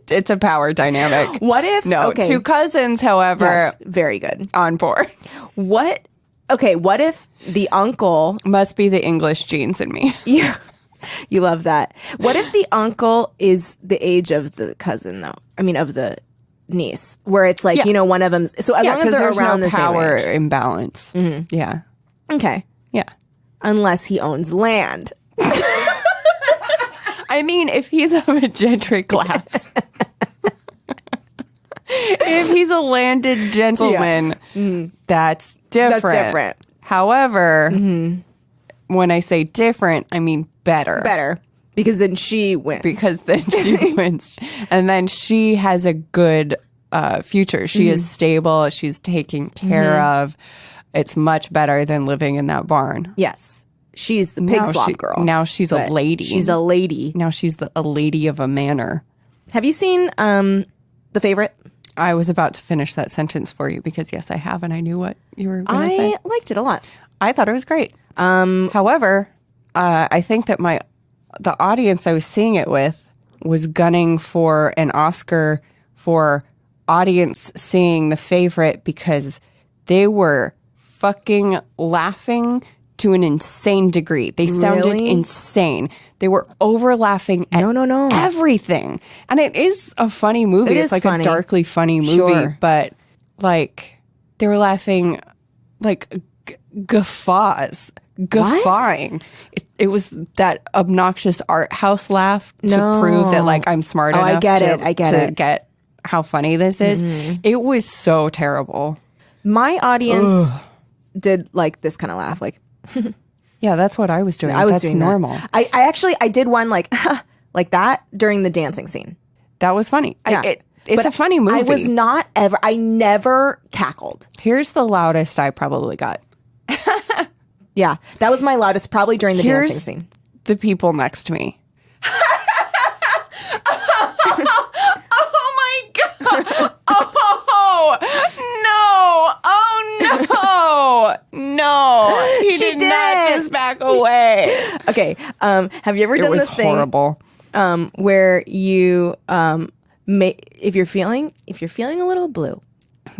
It's a power dynamic. What if? No, okay. two cousins, however, Yes, very good. on board. What? Okay, what if the uncle? Must be the English genes in me. Yeah, you love that. What if the uncle is the age of the cousin, though? I mean, of the niece, where it's like, Yeah. one of them. So as long as 'cause they're there's around no the power same age. imbalance. Yeah. Okay. Yeah. Unless he owns land. I mean, if he's of a gentry class, if he's a landed gentleman, that's different. That's different. However, when I say different, I mean better. Better. Because then she wins. Because then she wins. And then she has a good future. She is stable. She's taken care of. It's much better than living in that barn. Yes. She's the pig slop girl. Now she's a But lady. She's a lady. Now she's a lady of a manor. Have you seen The Favorite? I was about to finish that sentence for you because, yes, I have, and I knew what you were going to say. I liked it a lot. I thought it was great. However, I think that the audience I was seeing it with was gunning for an Oscar for audience seeing The Favorite because they were fucking laughing to an insane degree. They sounded Really? insane. They were over laughing at No. everything. And it is a funny movie. It It's is like funny. a darkly funny movie, Sure. but like they were laughing like guffaws. Guffawing. It was that obnoxious art house laugh to prove that like I'm smart enough I get to, it. I get to it. get how funny this is. It was so terrible. My audience did like this kind of laugh. Like, Yeah, that's what I was doing. I was That's doing that. normal. I actually did one like like that during the dancing scene. That was funny. Yeah. It's But a funny movie. I never cackled. Here's the loudest I probably got. Yeah, that was my loudest probably during the Here's dancing scene. the people next to me. Oh my god! Oh no! Oh no! No! He did not just back away. Okay, have you ever It done was the thing horrible. where you if you're feeling a little blue,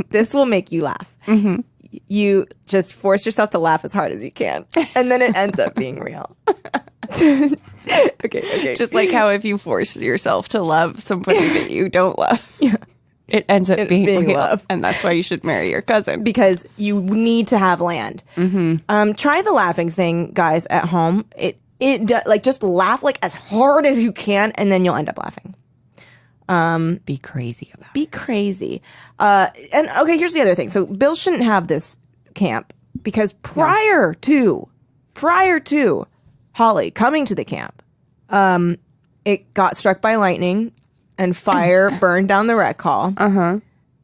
this will make you laugh. You just force yourself to laugh as hard as you can, and then it ends up being real. Okay. Just like how if you force yourself to love somebody that you don't love, it ends up being real. love. And that's why you should marry your cousin. Because you need to have land. Try the laughing thing, guys, at home. Like just laugh like as hard as you can, and then you'll end up laughing. Be crazy about it. Be crazy. And okay, here's the other thing. So Bill shouldn't have this camp because prior to Holly coming to the camp, it got struck by lightning and fire burned down the rec hall.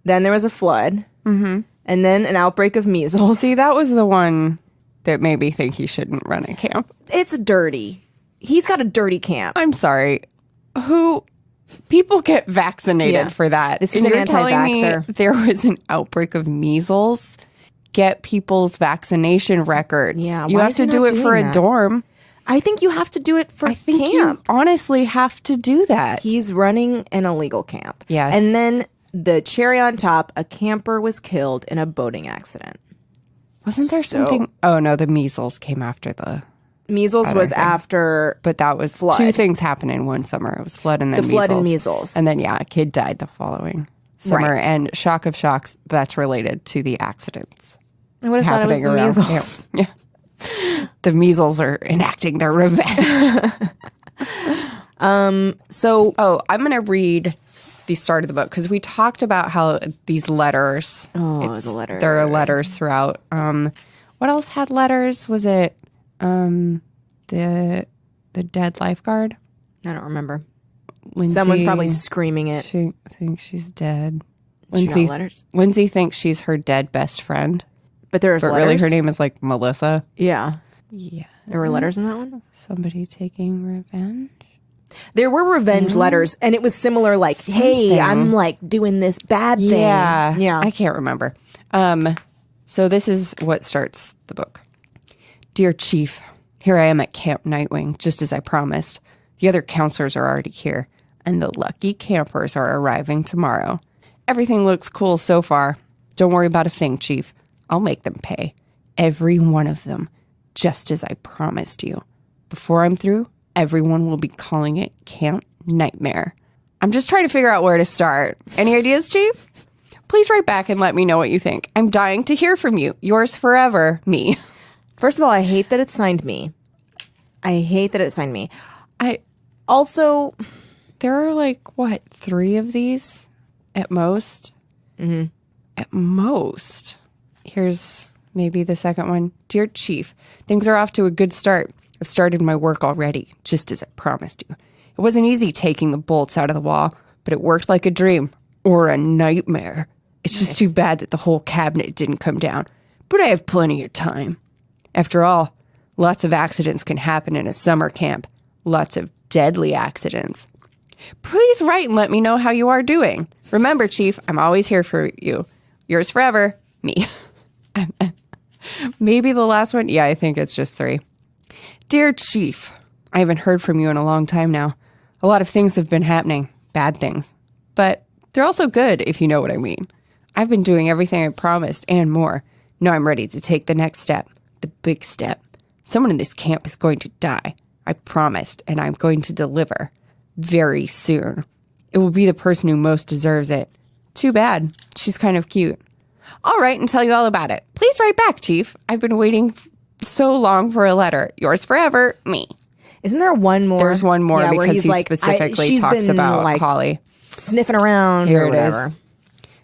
Then there was a flood. And then an outbreak of measles. See, that was the one that made me think he shouldn't run a camp. It's dirty. He's got a dirty camp. I'm sorry. People get vaccinated Yeah. for that. This is and an you're telling me anti-vaxxer. there was an outbreak of measles? Get people's vaccination records. Yeah, you why have is to he do not it for doing a that? dorm. I think you have to do it for I think camp. you honestly have to do that. He's running an illegal camp. Yes. And then the cherry on top, a camper was killed in a boating accident. Wasn't there something? Oh no, the measles came after the. Measles was after, But that was Flood. two things happened in one summer. It was flood and then The measles. flood and measles. And then a kid died the following summer. Right. And shock of shocks, that's related to the accidents I would have thought it was happening the around. measles. Yeah. The measles are enacting their revenge. So I'm going to read the start of the book because we talked about how these letters. the letters. There are letters throughout. What else had letters? Was it the dead lifeguard? I don't remember. Lindsay, Someone's probably screaming it. She thinks she's dead. She got letters? Lindsay thinks she's her dead best friend. But there's But letters. really her name is like Melissa. Yeah. Yeah. There were letters in that one? Somebody taking revenge. There were revenge letters, and it was similar like, hey, Something. I'm like doing this bad thing. Yeah. I can't remember. So this is what starts the book. Dear Chief, here I am at Camp Nightwing, just as I promised. The other counselors are already here, and the lucky campers are arriving tomorrow. Everything looks cool so far. Don't worry about a thing, Chief. I'll make them pay. Every one of them, just as I promised you. Before I'm through, everyone will be calling it Camp Nightmare. I'm just trying to figure out where to start. Any ideas, Chief? Please write back and let me know what you think. I'm dying to hear from you. Yours forever, me. First of all, I hate that it signed me. I Also, There are like, what, 3 of these at most? Mm-hmm. At most. Here's maybe the second one. Dear Chief, things are off to a good start. I've started my work already, just as I promised you. It wasn't easy taking the bolts out of the wall, but it worked like a dream or a nightmare. It's just too bad that the whole cabinet didn't come down, but I have plenty of time. After all, lots of accidents can happen in a summer camp. Lots of deadly accidents. Please write and let me know how you are doing. Remember, Chief, I'm always here for you. Yours forever, me. Maybe the last one? Yeah, I think it's just 3. Dear Chief, I haven't heard from you in a long time now. A lot of things have been happening, bad things, but they're also good, if you know what I mean. I've been doing everything I promised and more. Now I'm ready to take the next step, the big step. Someone in this camp is going to die. I promised, and I'm going to deliver very soon. It will be the person who most deserves it. Too bad. She's kind of cute. I'll write and tell you all about it. Please write back, Chief. I've been waiting so long for a letter. Yours forever, me. isn't there one more? There's one more where because he's he specifically she's talks been, about like, Holly. sniffing around Here or it is. whatever.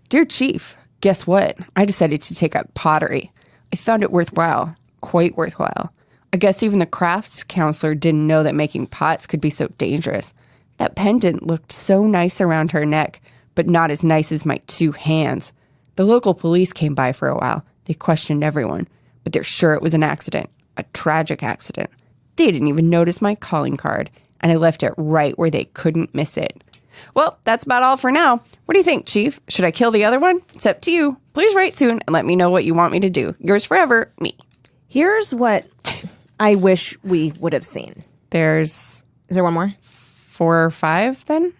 Dear Chief, guess what? I decided to take up pottery. I found it worthwhile, quite worthwhile. I guess even the crafts counselor didn't know that making pots could be so dangerous. That pendant looked so nice around her neck, but not as nice as my 2 hands. The local police came by for a while. They questioned everyone, but they're sure it was an accident, a tragic accident. They didn't even notice my calling card, and I left it right where they couldn't miss it. Well, that's about all for now. What do you think, Chief? Should I kill the other one? It's up to you. Please write soon and let me know what you want me to do. Yours forever, me. Here's what I wish we would have seen. There's Is there one more? 4 or 5 then?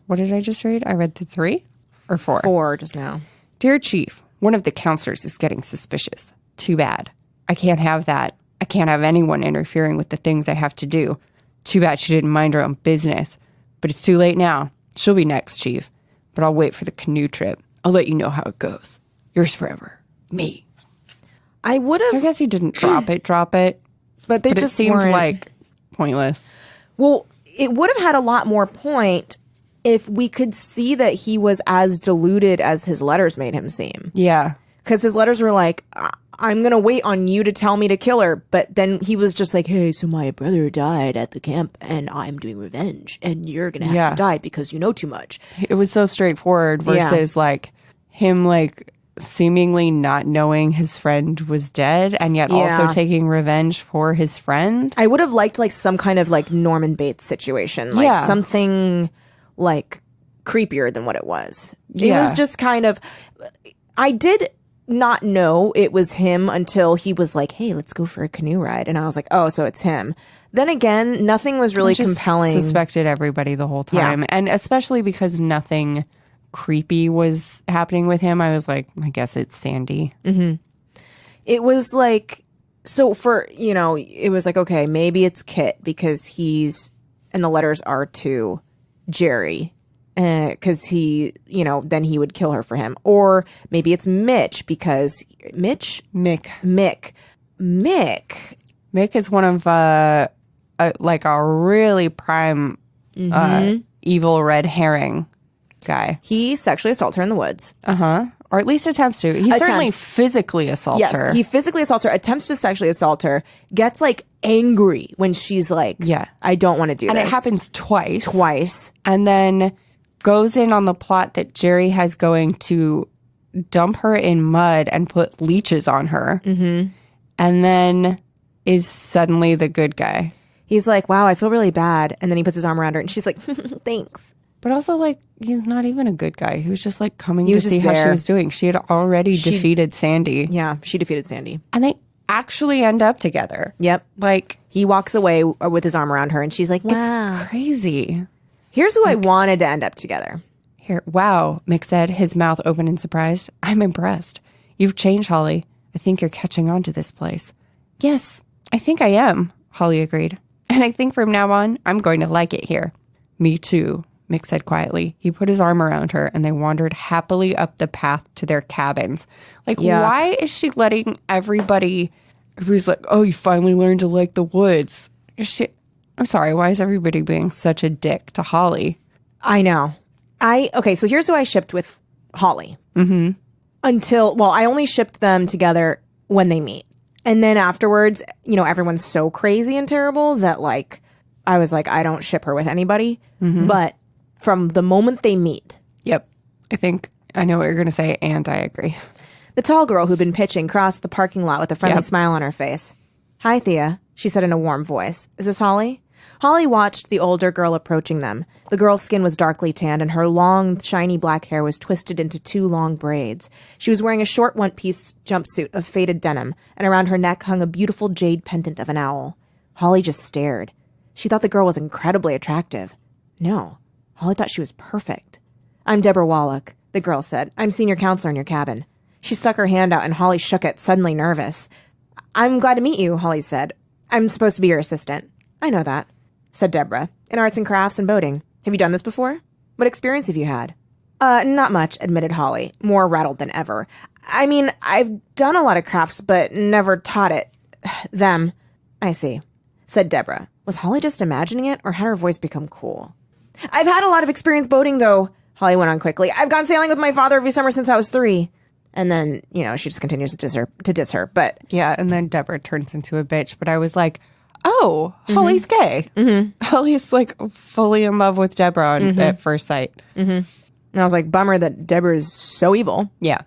What did I just read? I read the 3 or 4? 4 just now. Dear Chief, one of the counselors is getting suspicious. Too bad. I can't have that. I can't have anyone interfering with the things I have to do. Too bad she didn't mind her own business. But it's too late now. She'll be next, Chief. But I'll wait for the canoe trip. I'll let you know how it goes. Yours forever, me. I would So I have, guess he didn't drop it. but they But just it seemed weren't- like pointless. Well, it would have had a lot more point if we could see that he was as deluded as his letters made him seem. Yeah. Because his letters were like, I'm going to wait on you to tell me to kill her. But then he was just like, hey, so my brother died at the camp and I'm doing revenge and you're going to have Yeah. to die because you know too much. It was so straightforward versus like him like seemingly not knowing his friend was dead and yet Yeah. also taking revenge for his friend. I would have liked like some kind of like Norman Bates situation, like Yeah. something like creepier than what it was. It Yeah. was just kind of, I did not know it was him until he was like, hey, let's go for a canoe ride. And I was like, oh, so it's him. Then again, nothing was really I just compelling. Suspected everybody the whole time. Yeah. And especially because nothing creepy was happening with him. I was like, I guess it's Sandy. It was like, so for, you know, it was like, okay, maybe it's Kit because he's, and the letters are to Jerry. Because he, you know, then he would kill her for him. Or maybe it's Mitch because Mick. Mick is one of like a really prime evil red herring guy. He sexually assaults her in the woods. Or at least attempts to. He certainly Attempts. physically assaults Yes, her. he physically assaults her, attempts to sexually assault her, gets like angry when she's like, Yeah. I don't want to do and this. it happens twice. Twice. And then goes in on the plot that Jerry has going to dump her in mud and put leeches on her. Mm-hmm. And then is suddenly the good guy. He's like, wow, I feel really bad. And then he puts his arm around her and she's like, thanks. But also, like, he's not even a good guy. He was just, like, coming He to was just see how she there. was doing. She had already defeated Sandy. Yeah, she defeated Sandy. And they actually end up together. Yep. Like, He walks away with his arm around her and she's like, wow. crazy. Here's who I wanted to end up together. Here, wow, Mick said, his mouth open and surprised. I'm impressed. You've changed, Holly. I think you're catching on to this place. Yes, I think I am, Holly agreed. And I think from now on, I'm going to like it here. Me too, Mick said quietly. He put his arm around her, and they wandered happily up the path to their cabins. Like, Yuck. why is she letting everybody's like, oh, you finally learned to like the woods. I'm sorry, why is everybody being such a dick to Holly? I know. Okay, so here's who I shipped with Holly. Mm-hmm. I only shipped them together when they meet. And then afterwards, everyone's so crazy and terrible that, like, I was like, I don't ship her with anybody. Mm-hmm. But from the moment they meet. Yep. I think I know what you're going to say, and I agree. The tall girl who'd been pitching crossed the parking lot with a friendly smile on her face. Hi, Thea, she said in a warm voice. Is this Holly? Holly watched the older girl approaching them. The girl's skin was darkly tanned, and her long, shiny black hair was twisted into 2 long braids. She was wearing a short one-piece jumpsuit of faded denim, and around her neck hung a beautiful jade pendant of an owl. Holly just stared. She thought the girl was incredibly attractive. No, Holly thought she was perfect. I'm Deborah Wallach, the girl said. I'm senior counselor in your cabin. She stuck her hand out, and Holly shook it, suddenly nervous. I'm glad to meet you, Holly said. I'm supposed to be your assistant. I know that, said Deborah. In arts and crafts and boating. Have you done this before? What experience have you had? Not much, admitted Holly, more rattled than ever. I mean, I've done a lot of crafts, but never taught it. Them. I see, said Deborah. Was Holly just imagining it, or had her voice become cool? I've had a lot of experience boating, though, Holly went on quickly. I've gone sailing with my father every summer since I was 3. And then, she just continues to diss her. But yeah, and then Deborah turns into a bitch. But I was like, oh, Holly's gay. Mm-hmm. Holly's like fully in love with Deborah at first sight. Mm-hmm. And I was like, bummer that Deborah is so evil. Yeah.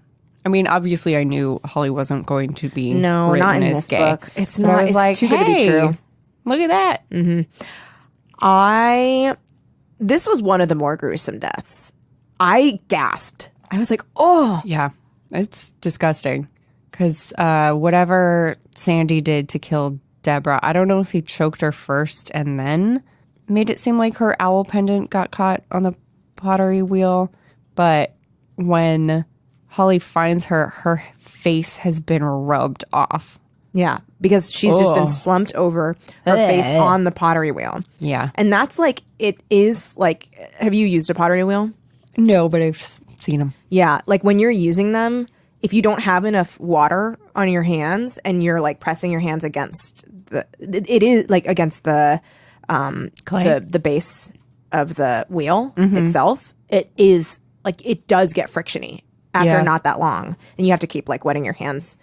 I mean, obviously I knew Holly wasn't going to be not in this gay. book. It's not. I was like, too good to be true. Look at that. Mm-hmm. This was one of the more gruesome deaths. I gasped. I was like, oh. Yeah, it's disgusting. Because whatever Sandy did to kill Deborah, I don't know if he choked her first and then made it seem like her owl pendant got caught on the pottery wheel. But when Holly finds her, her face has been rubbed off. Yeah, because she's just been slumped over her face on the pottery wheel. Yeah. And that's like, it is like, have you used a pottery wheel? No, but I've seen them. Yeah, like when you're using them, if you don't have enough water on your hands and you're like pressing your hands against it is like against the clay, the base of the wheel itself, it is like, it does get frictiony after not that long. And you have to keep like wetting your hands.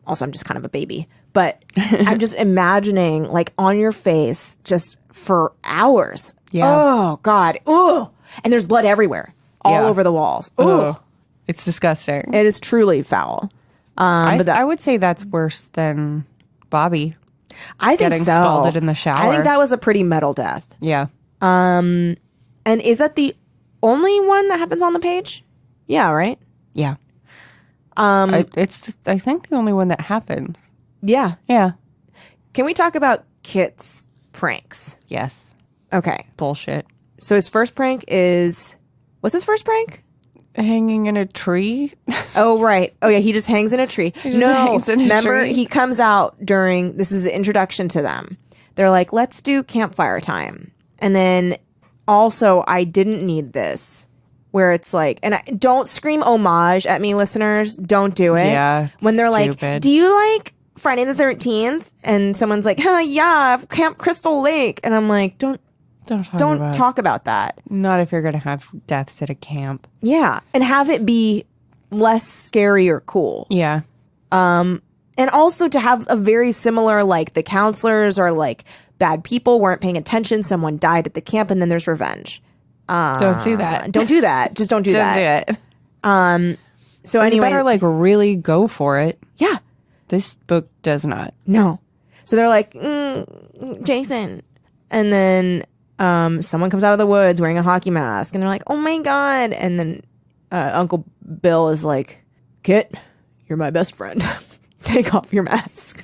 Also, I'm just kind of a baby, but I'm just imagining like on your face just for hours. Yeah. Oh God. Oh, and there's blood everywhere, all over the walls. Oh, it's disgusting. It is truly foul. I would say that's worse than Bobby. I think getting so. scalded in the shower. I think that was a pretty metal death. Yeah. And is that the only one that happens on the page? Yeah. Right. Yeah. It's I think the only one that happened. Yeah. Yeah. Can we talk about Kit's pranks? Yes. Okay. Bullshit. So his first prank is, what's his first prank? Hanging in a tree. Oh, right. Oh, yeah. He just hangs in a tree. Remember, tree. He comes out during, this is the introduction to them. They're like, let's do campfire time. And then also, I didn't need this, where it's like, and don't scream homage at me, listeners. Don't do it. Yeah. When they're stupid. like, do you like Friday the 13th? And someone's like, yeah, Camp Crystal Lake. And I'm like, don't talk about that. Not if you're going to have deaths at a camp. Yeah. And have it be less scary or cool. Yeah. And also to have a very similar, like the counselors are like bad people, weren't paying attention. Someone died at the camp and then there's revenge. Don't do that. Don't do that. Just don't do that. Don't do it. So anyway. You better like really go for it. Yeah. This book does not. No. So they're like, Jason. And then someone comes out of the woods wearing a hockey mask and they're like, oh my God. And then Uncle Bill is like, Kit, you're my best friend. Take off your mask.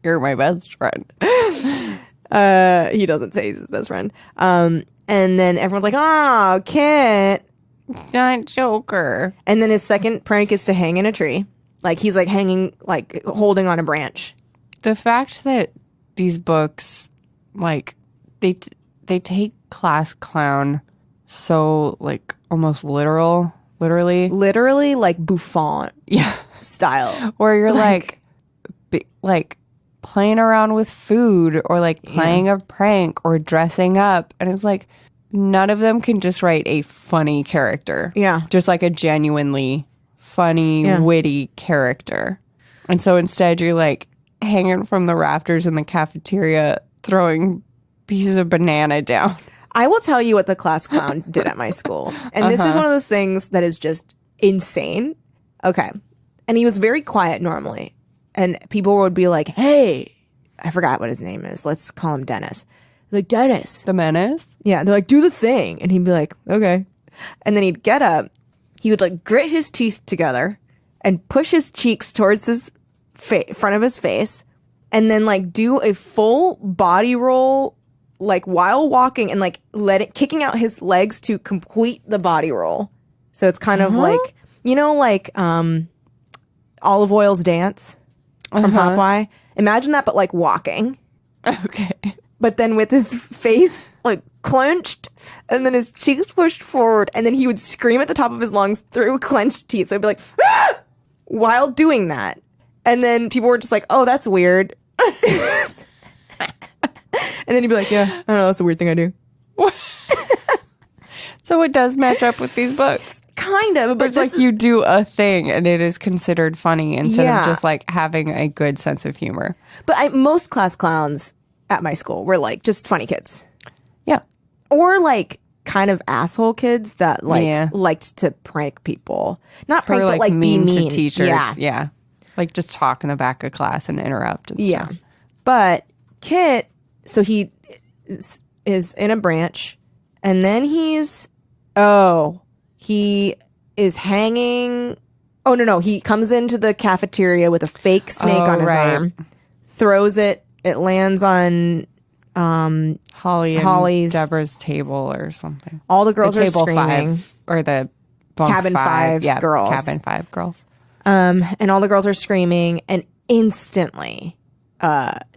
You're my best friend. He doesn't say he's his best friend. And then everyone's like, oh, Kit. Not Joker. And then his second prank is to hang in a tree. Like he's like hanging, like holding on a branch. The fact that these books, like they take class clown so like almost literally. Literally like Buffon Yeah. style. Where you're like playing around with food or like playing a prank or dressing up. And it's like none of them can just write a funny character. Yeah. Just like a genuinely funny, witty character. And so instead you're like hanging from the rafters in the cafeteria throwing pieces of banana down. I will tell you what the class clown did at my school. And this is one of those things that is just insane. Okay. And he was very quiet normally. And people would be like, hey, I forgot what his name is. Let's call him Dennis. Like, Dennis. The menace? Yeah. They're like, do the thing. And he'd be like, okay. And then he'd get up. He would like grit his teeth together and push his cheeks towards his front of his face. And then like do a full body roll like while walking and like kicking out his legs to complete the body roll. So it's kind of like, you know, like Olive Oil's dance from Popeye. Imagine that, but like walking. Okay. But then with his face like clenched and then his cheeks pushed forward and then he would scream at the top of his lungs through clenched teeth. So he'd be like, ah! While doing that. And then people were just like, oh, that's weird. And then he'd be like, yeah, I don't know, that's a weird thing I do. So it does match up with these books. Kind of, but It's like you do a thing and it is considered funny instead Yeah. of just like having a good sense of humor. But most class clowns at my school were like just funny kids. Yeah. Or like kind of asshole kids that like Yeah. liked to prank people. Not Or prank, like, but like be mean mean to teachers. Yeah. Yeah. Like just talk in the back of class and interrupt. And Yeah. stuff. But Kit, so he is in a branch and then he is hanging. Oh, no. He comes into the cafeteria with a fake snake on his arm, throws it. It lands on Holly and Holly's- Deborah's table or something. all the girls the are table screaming. 5 or the bunk Cabin 5 yeah, girls. Cabin 5 girls. And all the girls are screaming. And instantly,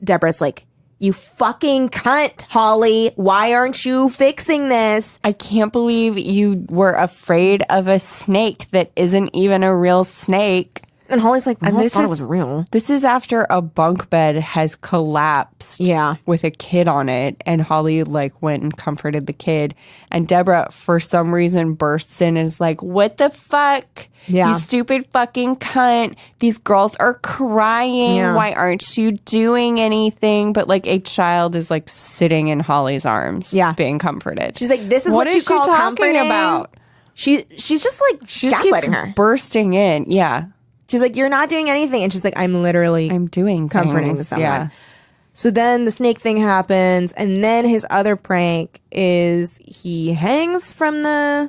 Deborah's like, you fucking cunt, Holly. Why aren't you fixing this? I can't believe you were afraid of a snake that isn't even a real snake. And Holly's like, well, I this thought it is- was real. This is after a bunk bed has collapsed Yeah. with a kid on it, and Holly like went and comforted the kid, and Deborah for some reason bursts in and is like, what the fuck? Yeah. You stupid fucking cunt. These girls are crying. Yeah. Why aren't you doing anything? But like a child is like sitting in Holly's arms, Yeah. being comforted. She's like, this is what you is she call talking comforting? about? She's just like She just keeps gaslighting her. bursting in. Yeah. She's like, you're not doing anything. And she's like, I'm literally I'm doing comforting things. someone. Yeah. So then the snake thing happens. And then his other prank is he hangs from the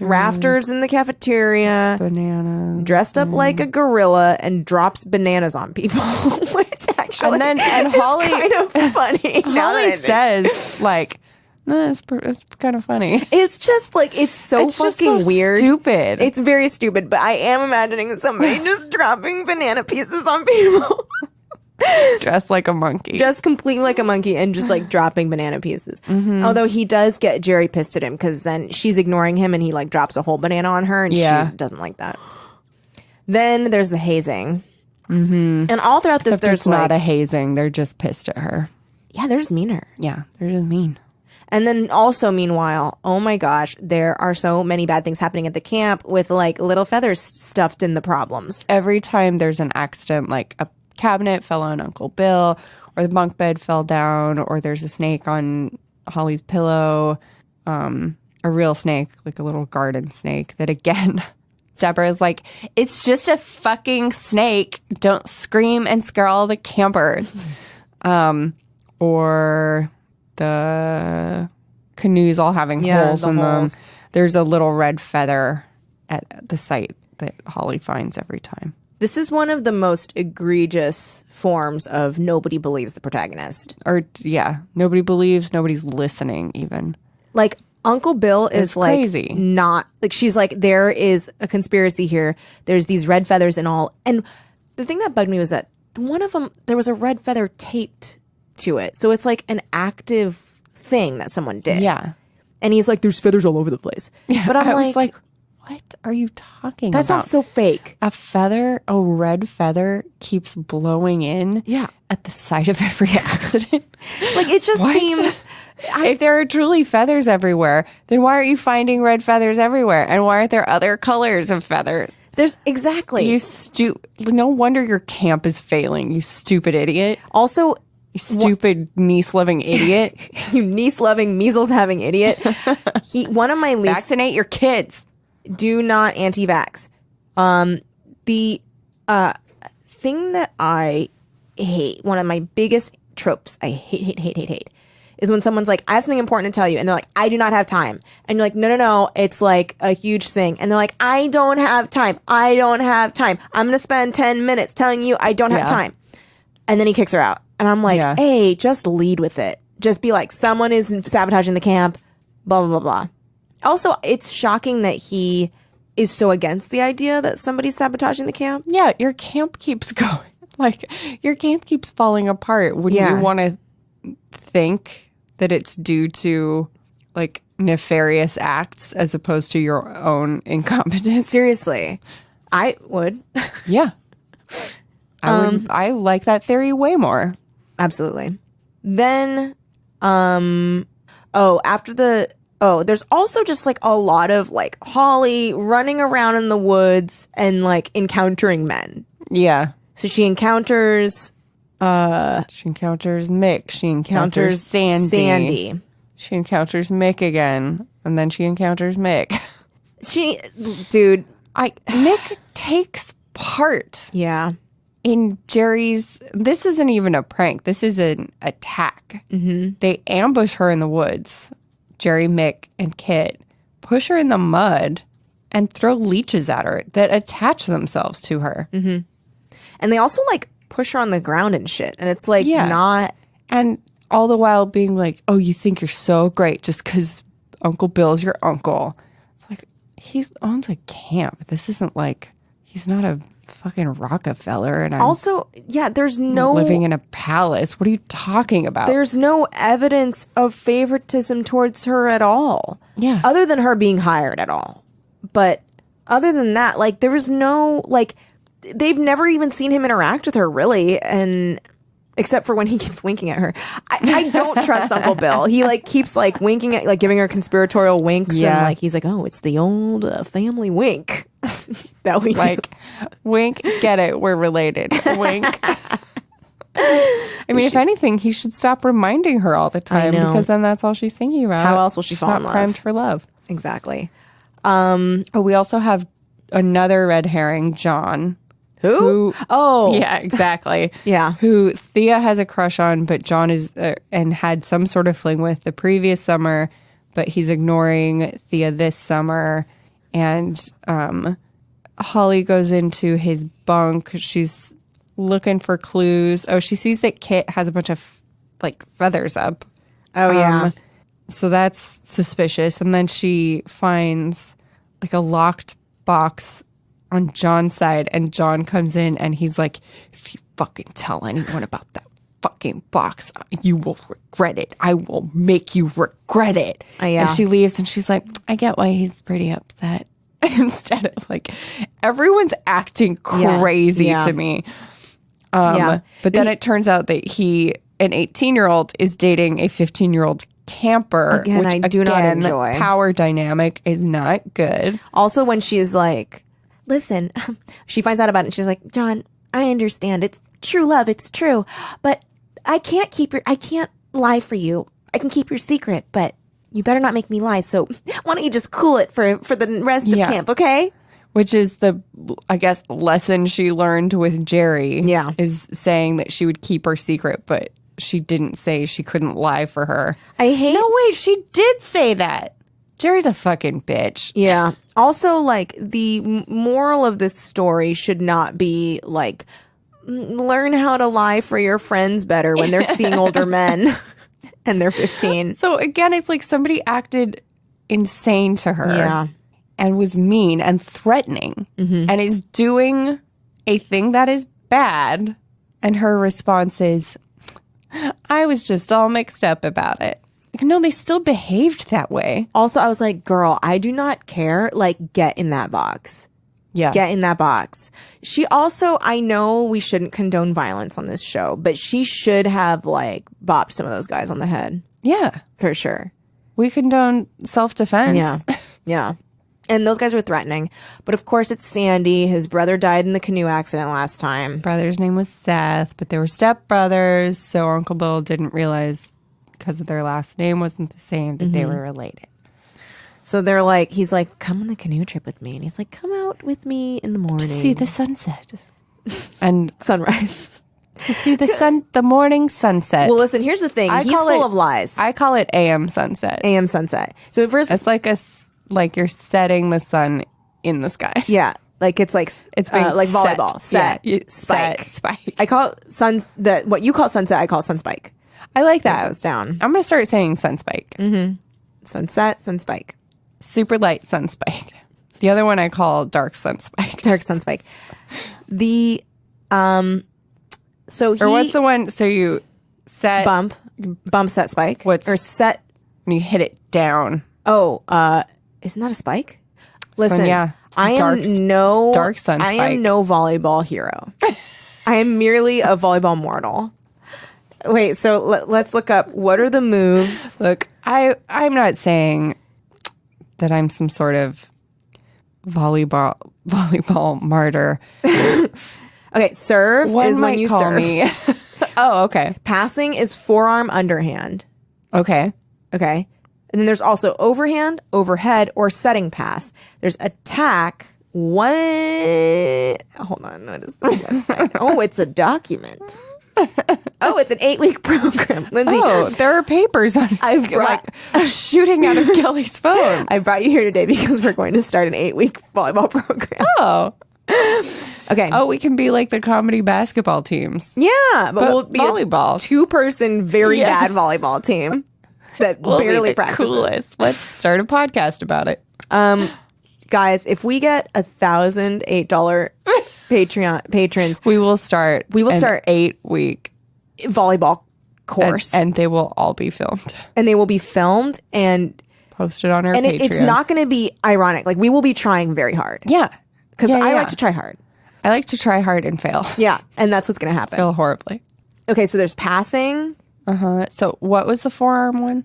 rafters in the cafeteria, Banana. dressed up like a gorilla, and drops bananas on people, which actually And is Holly- kind of funny. now that I Holly think. says, like, no, it's kind of funny. It's just like, it's so It's just fucking so weird. stupid. It's very stupid, but I am imagining somebody just dropping banana pieces on people. Dressed like a monkey. Just completely like a monkey and just like dropping banana pieces. Although he does get Jerry pissed at him because then she's ignoring him and he like drops a whole banana on her and Yeah. she doesn't like that. Then there's the hazing. And all throughout this, Except there's it's not like, a hazing. They're just pissed at her. yeah, there's meaner. Yeah, they're just mean. And then also, meanwhile, oh my gosh, there are so many bad things happening at the camp with like little feathers stuffed in the problems. Every time there's an accident, like a cabinet fell on Uncle Bill, or the bunk bed fell down, or there's a snake on Holly's pillow, a real snake, like a little garden snake that again, Deborah is like, it's just a fucking snake. Don't scream and scare all the campers. Or the canoes all having holes the in holes. them. There's a little red feather at the site that Holly finds every time. This is one of the most egregious forms of nobody believes the protagonist. Or, yeah, nobody believes, nobody's listening even. Like, Uncle Bill is It's like crazy. not like, she's like, there is a conspiracy here. There's these red feathers and all. And the thing that bugged me was that one of them, there was a red feather taped to it. So it's like an active thing that someone did. Yeah. And he's like, there's feathers all over the place. Yeah. But I'm I was like, what are you talking that about? sounds so fake. A red feather keeps blowing in Yeah. at the site of every accident. Like, it just What? seems... If there are truly feathers everywhere, then why aren't you finding red feathers everywhere? And why aren't there other colors of feathers? There's exactly. No wonder your camp is failing, you stupid idiot. Also, You stupid niece-loving idiot. you niece-loving, measles-having idiot. One of my least... Vaccinate your kids. Do not anti-vax. The thing that I hate, one of my biggest tropes, I hate, is when someone's like, I have something important to tell you. And they're like, I do not have time. And you're like, no. It's like a huge thing. And they're like, I don't have time. I'm going to spend 10 minutes telling you I don't have time. And then he kicks her out. And I'm like, hey, just lead with it. Just be like, someone is sabotaging the camp, blah, blah, blah, blah. Also, it's shocking that he is so against the idea that somebody's sabotaging the camp. Yeah, your camp keeps going. Like, your camp keeps falling apart. Wouldn't you want to think that it's due to, like, nefarious acts as opposed to your own incompetence? Seriously. I would. Yeah. I like that theory way more. Absolutely. Then, there's also just like a lot of like Holly running around in the woods and like encountering men. Yeah. So she encounters She encounters Mick. She encounters Sandy. She encounters Mick again. And then she encounters Mick. Mick takes part. Yeah. In Jerry's, this isn't even a prank. This is an attack. Mm-hmm. They ambush her in the woods. Jerry, Mick, and Kit push her in the mud and throw leeches at her that attach themselves to her. Mm-hmm. And they also like push her on the ground and shit. And it's like not. And all the while being like, oh, you think you're so great just because Uncle Bill's your uncle. It's like, he owns a camp. This isn't like, he's not a fucking Rockefeller. And I'm also, there's no living in a palace. What are you talking about? There's no evidence of favoritism towards her at all. Yeah. Other than her being hired at all. But other than that, like, there was no, like, they've never even seen him interact with her, really. And except for when he keeps winking at her. I don't trust Uncle Bill. He, like, keeps, like, winking at, like, giving her conspiratorial winks. Yeah. And, like, he's like, oh, it's the old family wink that we like, wink, get it, we're related. Wink. I mean, if anything, he should stop reminding her all the time because then that's all she's thinking about. How else will she fall in love? Primed for love. Exactly. We also have another red herring, John. Who? Oh. Yeah, exactly. Yeah. Who Thea has a crush on, but John is and had some sort of fling with the previous summer, but he's ignoring Thea this summer. And Holly goes into his bunk. She's looking for clues. Oh, she sees that Kit has a bunch of like feathers up. Oh, yeah. So that's suspicious. And then she finds like a locked box on John's side, and John comes in and he's like, if you fucking tell anyone about that fucking box, you will regret it. I will make you regret it. Yeah. And she leaves and she's like, I get why he's pretty upset. And instead of like, everyone's acting crazy to me. But then it turns out that an 18-year-old is dating a 15-year-old camper. Again, which, I do not enjoy. The power dynamic is not good. Also, when she's like, listen, she finds out about it and she's like, John, I understand. It's true love. It's true. But I can't lie for you. I can keep your secret, but you better not make me lie. So why don't you just cool it for the rest of camp, okay? Which is the, I guess, lesson she learned with Jerry. Yeah. Is saying that she would keep her secret, but she didn't say she couldn't lie for her. No, wait, she did say that. Jerry's a fucking bitch. Yeah. Also, like, the moral of this story should not be, like, learn how to lie for your friends better when they're seeing older men and they're 15. So, again, it's like somebody acted insane to her. Yeah. And was mean and threatening and is doing a thing that is bad. And her response is, I was just all mixed up about it. no, they still behaved that way. Also, I was like, girl, I do not care. Like, get in that box. Yeah. Get in that box. She also, I know we shouldn't condone violence on this show, but she should have like bopped some of those guys on the head Yeah. for sure. We condone self-defense. Yeah. Yeah. And those guys were threatening. But of course, it's Sandy. His brother died in the canoe accident last time. Brother's name was Seth, but they were stepbrothers. So Uncle Bill didn't realize because of their last name wasn't the same that they were related. So they're like, he's like, come on the canoe trip with me. And he's like, come out with me in the morning. To see the sunset. And sunrise. to see the morning sunset. Well, listen, here's the thing. He's full of lies. I call it AM sunset. AM sunset. So at first, It's like you're setting the sun in the sky. yeah, like it's like being like volleyball. set. Set, Yeah, spike. set, spike. I call what you call sunset. I call sun spike. I like That that. goes down. I'm going to start saying sun spike. Sunset, sun spike, Super light sun spike. The other one I call dark sun spike. dark sun spike. The so he Or what's the one? So you set bump set spike. What's- or set? when you hit it down. Oh, isn't that a spike? Listen, yeah. I Dark am no dark sun I spike. am no volleyball hero. I am merely a volleyball mortal. Wait, so let's look up what are the moves. Look, I'm not saying that I'm some sort of volleyball martyr. Okay, serve One is when might you call serve. me. Oh, okay. Passing is forearm underhand. Okay. Okay. And then there's also overhand, overhead, or setting pass. There's attack. What? Hold on. What is this website? Oh, it's a document. Oh, it's an 8-week program. Lindsay, Oh, there are papers on I've brought- like shooting out of Kelly's phone. I brought you here today because we're going to start an 8-week volleyball program. Oh. Okay. Oh, we can be like the comedy basketball teams. Yeah, but we'll be volleyball. a 2-person, very Yeah. bad volleyball team that We'll barely be the practices. coolest. Let's start a podcast about it. Guys, if we get $1,008 Patreon patrons, We will start. We will an start 8-week volleyball course, and they will all be filmed, and they will be filmed, and posted on our Patreon. it's not going to be ironic. Like we will be trying very hard Yeah, because Yeah, I yeah. like to try hard. I like to try hard and fail. Yeah, and that's what's going to happen. Fail horribly. Okay, so there's passing. So what was the forearm one?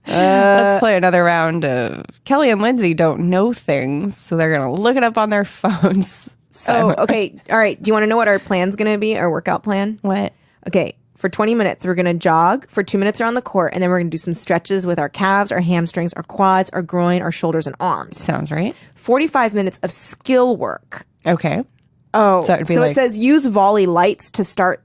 Let's play another round of Kelly and Lindsay don't know things, so they're gonna look it up on their phones. Oh, okay. All right. Do you want to know what our plan's going to be? Our workout plan? What? Okay. For 20 minutes, we're going to jog for 2 minutes around the court, and then we're going to do some stretches with our calves, our hamstrings, our quads, our groin, our shoulders, and arms. Sounds right. 45 minutes of skill work. Okay. Oh, So it'd be so like- it says use volley lights to start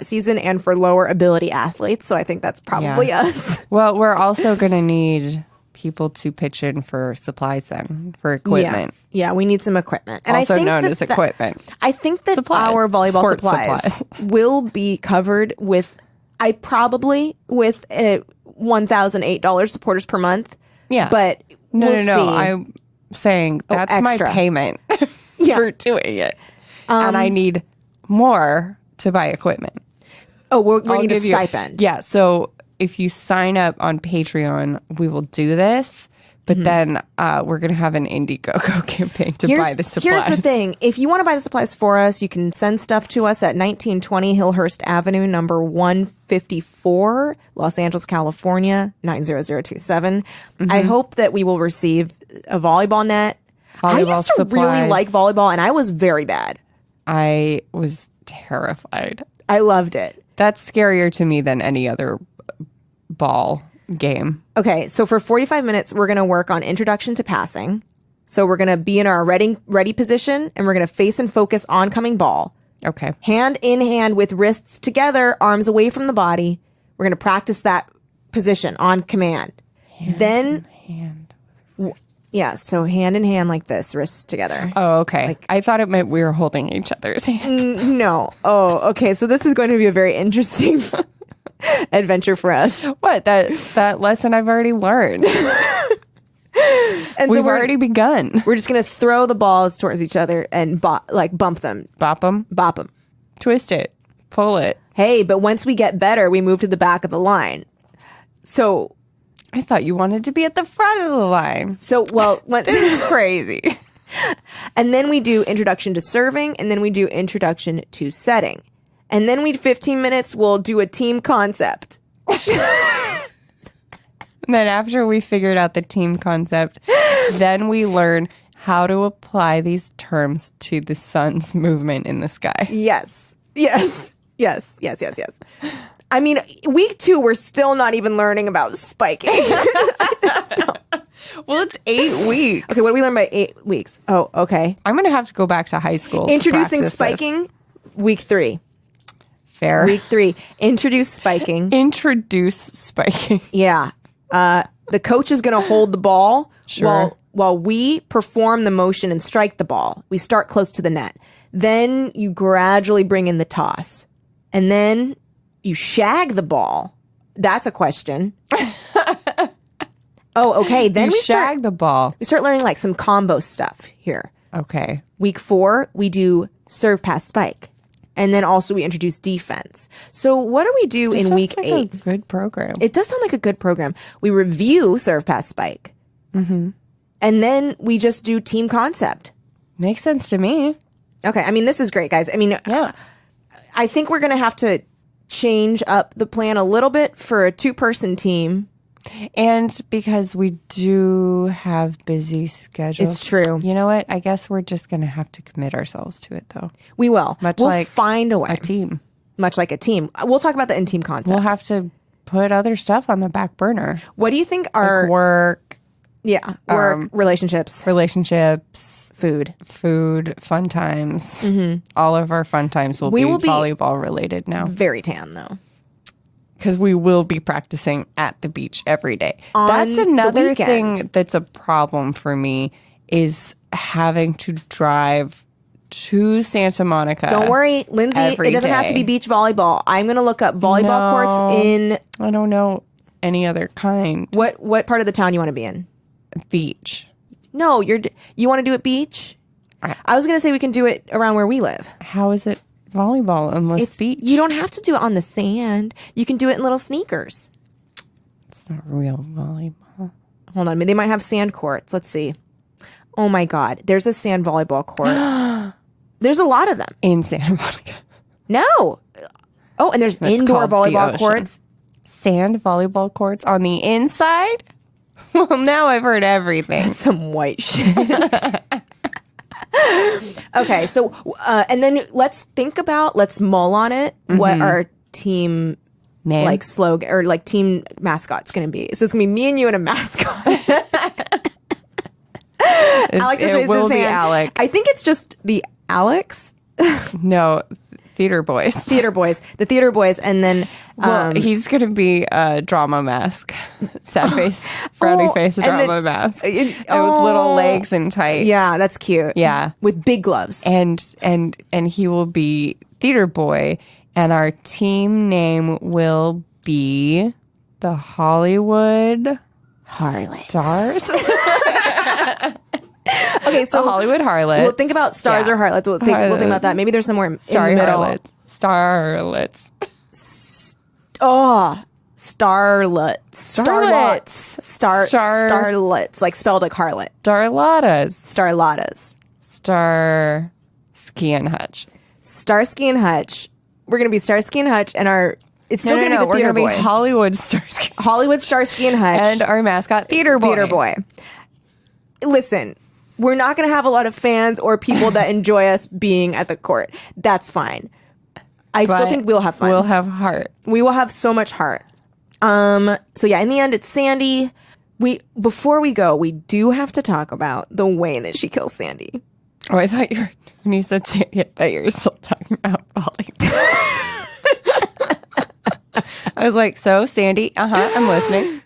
season and for lower ability athletes. So I think that's probably Yeah. us. Well, we're also gonna need people to pitch in for supplies then, for equipment. Yeah, we need some equipment. And Also I think known that as equipment. I think that Supplies. our volleyball Sports supplies will be covered with a $1,008 supporters per month. Yeah. But No, we'll no. see. I'm saying that's my extra. payment Yeah. for doing it. And I need more to buy equipment. we're I'll need a give you- stipend. Yeah. So if you sign up on Patreon, we will do this. But then we're going to have an Indiegogo campaign to buy the supplies. Here's the thing. If you want to buy the supplies for us, you can send stuff to us at 1920 Hillhurst Avenue, number 154, Los Angeles, California, 90027. I hope that we will receive a volleyball net. I Volleyball used to really supplies. like volleyball, and I was very bad. I was terrified. I loved it. That's scarier to me than any other ball game. Okay, so for 45 minutes, we're going to work on introduction to passing. So we're going to be in our ready position, and we're going to face and focus oncoming ball. Okay. Hand in hand with wrists together, arms away from the body. We're going to practice that position on command. Hand. Yeah, so hand in hand like this, wrists together. Oh, okay. I thought it meant we were holding each other's hands. No. Oh, okay. So this is going to be a very interesting adventure for us. What? That lesson I've already learned. And We've so already begun. we're just going to throw the balls towards each other and bump them, Bop them, bop them. twist it, pull it. Hey, but once we get better, we move to the back of the line. So, I thought you wanted to be at the front of the line. once This is crazy. and then we do introduction to serving, and then we do introduction to setting. And then 15 minutes, we'll do a team concept. And then after we figured out the team concept, then we learn how to apply these terms to the sun's movement in the sky. Yes. I mean, week 2, we're still not even learning about spiking. Well, it's 8 weeks. Okay, what do we learn by 8 weeks? Oh, okay. I'm going to have to go back to high school. Introducing to practice spiking, week 3. this. Fair. Week 3, introduce spiking. Introduce spiking. Yeah. The coach is going to hold the ball Sure. while we perform the motion and strike the ball. We start close to the net. Then you gradually bring in the toss. And then you shag the ball. That's a question. Oh, okay. Then You we shag the ball. start learning like some combo stuff here. Okay. Week 4, we do serve, pass, spike. And then also we introduce defense. So what do we do in week Sounds 8? like a good program. It does sound like a good program. We review serve, pass, spike. Mm-hmm. And then we just do team concept. Makes sense to me. Okay. I mean, this is great, guys. I mean, Yeah. I think we're going to have to change up the plan a little bit for a 2-person team. And because we do have busy schedules. It's true. You know what? I guess we're just going to have to commit ourselves to it, though. We will. Much we'll like find a way. A team. Much like a team. We'll talk about that in team concept. We'll have to put other stuff on the back burner. What do you think are Work, work, relationships, relationships, food? fun times. All of our fun times will We be will be- volleyball related now. Very tan though. Because we will be practicing at the beach every day. On That's the another weekend. thing that's a problem for me is having to drive to Santa Monica. Don't worry, Lindsay. every It doesn't have to day. be beach volleyball. I'm going to look up volleyball No. courts in I don't know any other kind. what part of the town you want to be in? Beach. No, you want to do it beach? I was going to say we can do it around where we live. How is it volleyball unless beach? You don't have to do it on the sand. You can do it in little sneakers. It's not real volleyball. Hold on, they might have sand courts. Let's see. Oh my God, there's a sand volleyball court. There's a lot of them. In Santa Monica. No. Oh, and there's indoor called the volleyball ocean. courts. Sand volleyball courts on the inside? Well, now I've heard everything. Some white shit. Okay, so and then let's mull on it. What our team Name? like slogan or like team mascot's going to be. So it's going to be me and you and a mascot. Alex just it raised will his be hand. Alec. I think it's just the Alex No, theater boys. the theater boys, and then Well, he's going to be a drama mask. Sad face, frowny Oh, face, a and then- drama mask. and- And with little oh. legs and tights. yeah, that's cute. Yeah. with big gloves. And he will be theater boy, and our team name will be the Hollywood Harlot. Stars. Okay, so The Hollywood Harlots. we'll think about stars Yeah. or harlots. We'll think about that. Maybe there's somewhere in Sorry, the middle. harlots. Starlets. Oh, starlets. Star- Starlets, like spelled like harlot. Starlatas. Starlatas. Star Ski and Hutch. Starsky and Hutch. We're gonna be Starsky and Hutch, and it's still gonna be the We're theater gonna boy. be Hollywood Starsky Hollywood Starsky and Hutch and our mascot theater boy. theater boy. Listen, we're not gonna have a lot of fans or people that enjoy us being at the court. That's fine. I still But think we'll have fun. We'll have heart. We will have so much heart. So yeah, in the end, it's Sandy. Before we go, we do have to talk about the way that she kills Sandy. Oh, I thought when you said Sandy, I thought you were still talking about volleyball. I was like, so Sandy, I'm listening.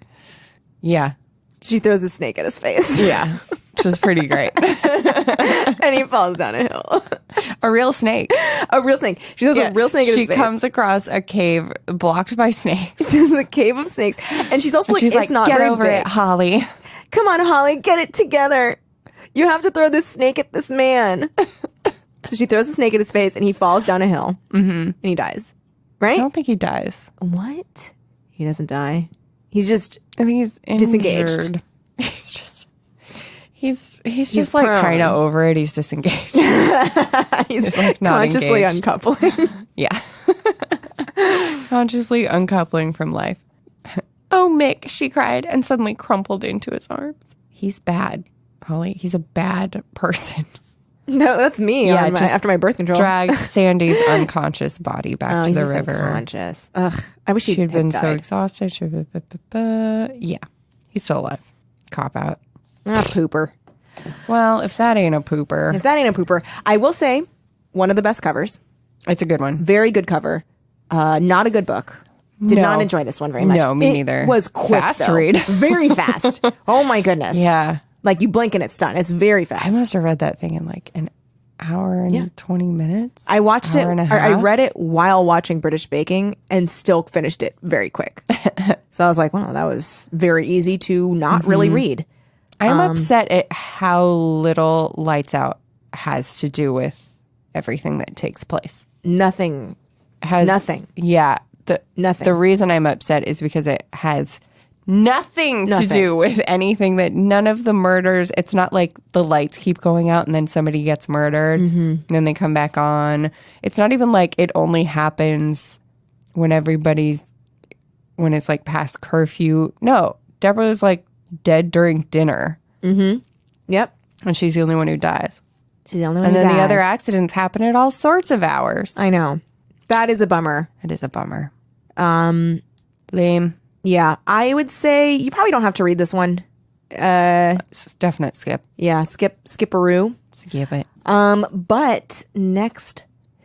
Yeah. She throws a snake at his face. Yeah. Which is pretty great. And he falls down a hill. A real snake. A real snake. She throws a real snake at She his face. comes across a cave blocked by snakes. She's a cave of snakes. And she's also She's it's like, not get very over big. it, Holly. Come on, Holly, get it together. You have to throw this snake at this man. So she throws a snake at his face and he falls down a hill. Mm-hmm. And he dies. right? I don't think he dies. What? He doesn't die. He's just I think he's injured. Disengaged. He's just like prone. kind of over it. He's disengaged. he's like not consciously engaged. uncoupling. Yeah. Consciously uncoupling from life. Oh, Mick, she cried and suddenly crumpled into his arms. He's bad, Holly. He's a bad person. No, that's me. Yeah, After my birth control, Dragged Sandy's unconscious body back to he's the just river. unconscious. Ugh, I wish She had been so died. exhausted. Yeah, he's still alive. Cop out. Pooper. Well, if that ain't a pooper, If that ain't a pooper, I will say one of the best covers. it's a good one. Very good cover. Not a good book. Did No. not enjoy this one very much. No, me It neither. Was quick Fast though. read. Very fast. Oh my goodness. Yeah, Like you blink and it's done. It's very fast. I must have read that thing in like an hour and 20 minutes. I watched it. Hour and a I half. read it while watching British Baking and still finished it very quick. So I was like, wow, that was very easy to not really read. I'm upset at how little Lights Out has to do with everything that takes place. Nothing. Nothing. Yeah. Nothing. The reason I'm upset is because it has nothing to do with anything that none of the murders. It's not like the lights keep going out and then somebody gets murdered and then they come back on. It's not even like it only happens when when it's like past curfew. No, Deborah's like dead during dinner Yep. and she's the only one who dies. She's the only one And who then the dies. other accidents happen at all sorts of hours. I know. That is a bummer. It is a bummer. Lame. Yeah. I would say you probably don't have to read this one. It's a definite skip. Yeah. Skipperoo. Skip it. But next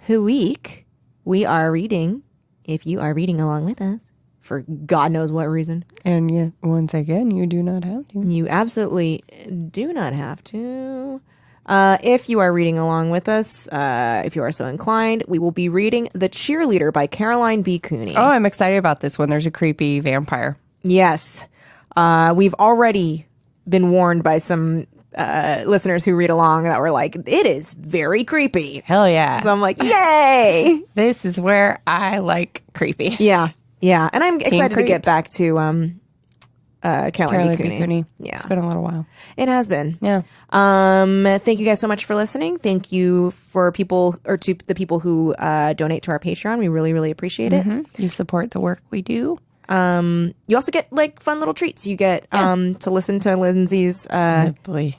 week we are reading, if you are reading along with us, for God knows what reason. And yet, once again, you do not have to. You absolutely do not have to. If you are reading along with us, if you are so inclined, we will be reading The Cheerleader by Caroline B. Cooney. Oh, I'm excited about this one. There's a creepy vampire. Yes. We've already been warned by some listeners who read along that were like, it is very creepy. Hell yeah. So I'm like, yay. This is where I like creepy. Yeah. Yeah. And I'm excited to get creeps. back to Caroline B. Cooney. Yeah. It's been a little while. It has been. Yeah. Thank you guys so much for listening. Thank you for to the people who donate to our Patreon. We really, really appreciate it. You support the work we do. You also get like fun little treats. You get to listen to Lindsay's Boy.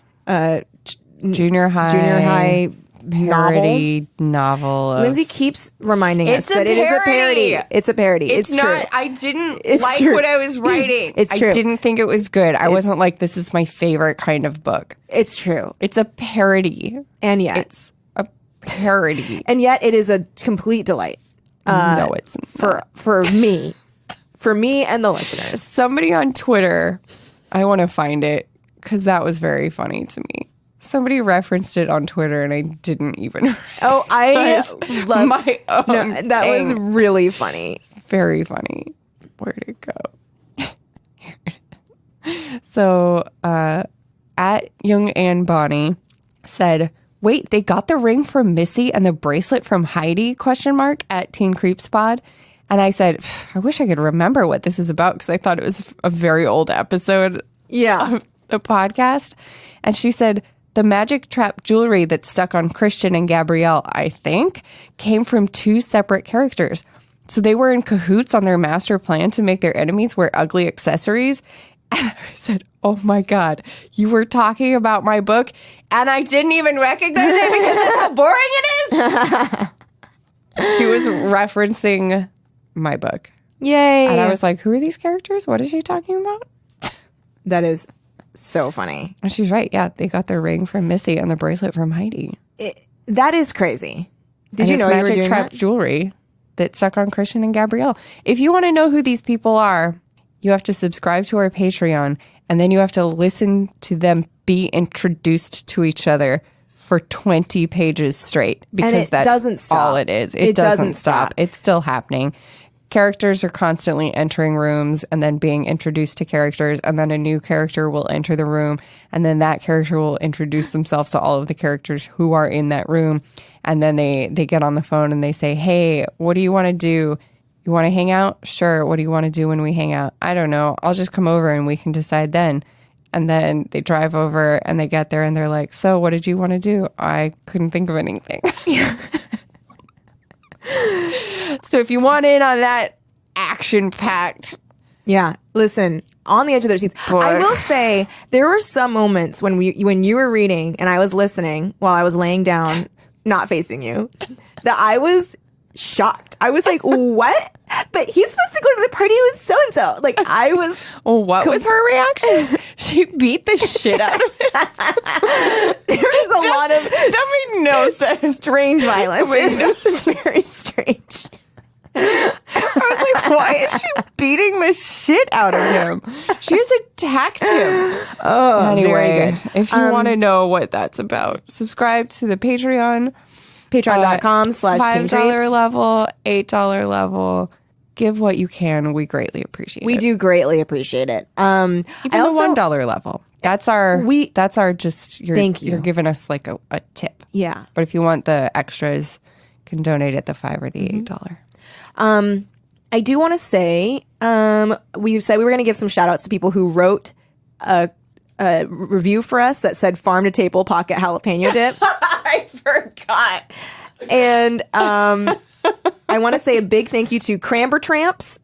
Junior high parody novel. of- Lindsay keeps reminding us It's a that it is a parody. parody. It's a parody. It's not. true. I didn't It's like true. what I was writing. It's true. I didn't think it was good. I wasn't like, this is my favorite kind of book. It's true. It's a parody. And yet, It's a parody. it is a complete delight No, it's not. for me, and the listeners. Somebody on Twitter, I want to find it because that was very funny to me. Somebody referenced it on Twitter and I didn't even. Oh, I love my own. No, that was thing. really funny. Very funny. Where'd it go? So, at Young Ann Bonnie said, "Wait, they got the ring from Missy and the bracelet from Heidi?" At Teen Creeps Pod. And I said, I wish I could remember what this is about because I thought it was a very old episode Yeah. of the podcast. And she said, the magic trap jewelry that's stuck on Christian and Gabrielle, I think, came from two separate characters. So they were in cahoots on their master plan to make their enemies wear ugly accessories. And I said, oh my God, you were talking about my book and I didn't even recognize it because that's how boring it is. She was referencing my book. Yay. And I was like, who are these characters? What is she talking about? That is so funny. And she's right. Yeah, they got their ring from Missy and the bracelet from Heidi. That is crazy. Did And you it's know you were magic doing trap that? jewelry that stuck on Christian and Gabrielle. If you want to know who these people are, you have to subscribe to our Patreon and then you have to listen to them be introduced to each other for 20 pages straight because it that's doesn't stop. all it is. It doesn't stop. It's still happening. Characters are constantly entering rooms and then being introduced to characters, and then a new character will enter the room, and then that character will introduce themselves to all of the characters who are in that room, and then they get on the phone and they say, hey, what do you want to do? You want to hang out? Sure. What do you want to do when we hang out? I don't know. I'll just come over and we can decide then. And then they drive over and they get there and they're like, so what did you want to do? I couldn't think of anything. So if you want in on that action-packed... Yeah. Listen, on the edge of their seats. I will say there were some moments when you were reading and I was listening while I was laying down, not facing you, that I was shocked. I was like, what? But he's supposed to go to the party with so-and-so. Like, I was... What was her reaction? She beat the shit out of him. There was a lot of... That made no sense. Strange violence. This is very strange. I was like, why is she beating the shit out of him? She just attacked him. Oh, anyway, very good. If you want to know what that's about, subscribe to the Patreon. Patreon.com/Teen $5 Creeps. level, $8 level. Give what you can. We greatly appreciate it. We do greatly appreciate it. Even the $1 level. That's our just Thank you. You're giving us like a tip. Yeah. But if you want the extras, you can donate at the $5 or the $8. I do want to say, we said we were going to give some shout outs to people who wrote a review for us that said farm to table pocket jalapeno dip. I forgot. And I want to say a big thank you to Cramber Tramps,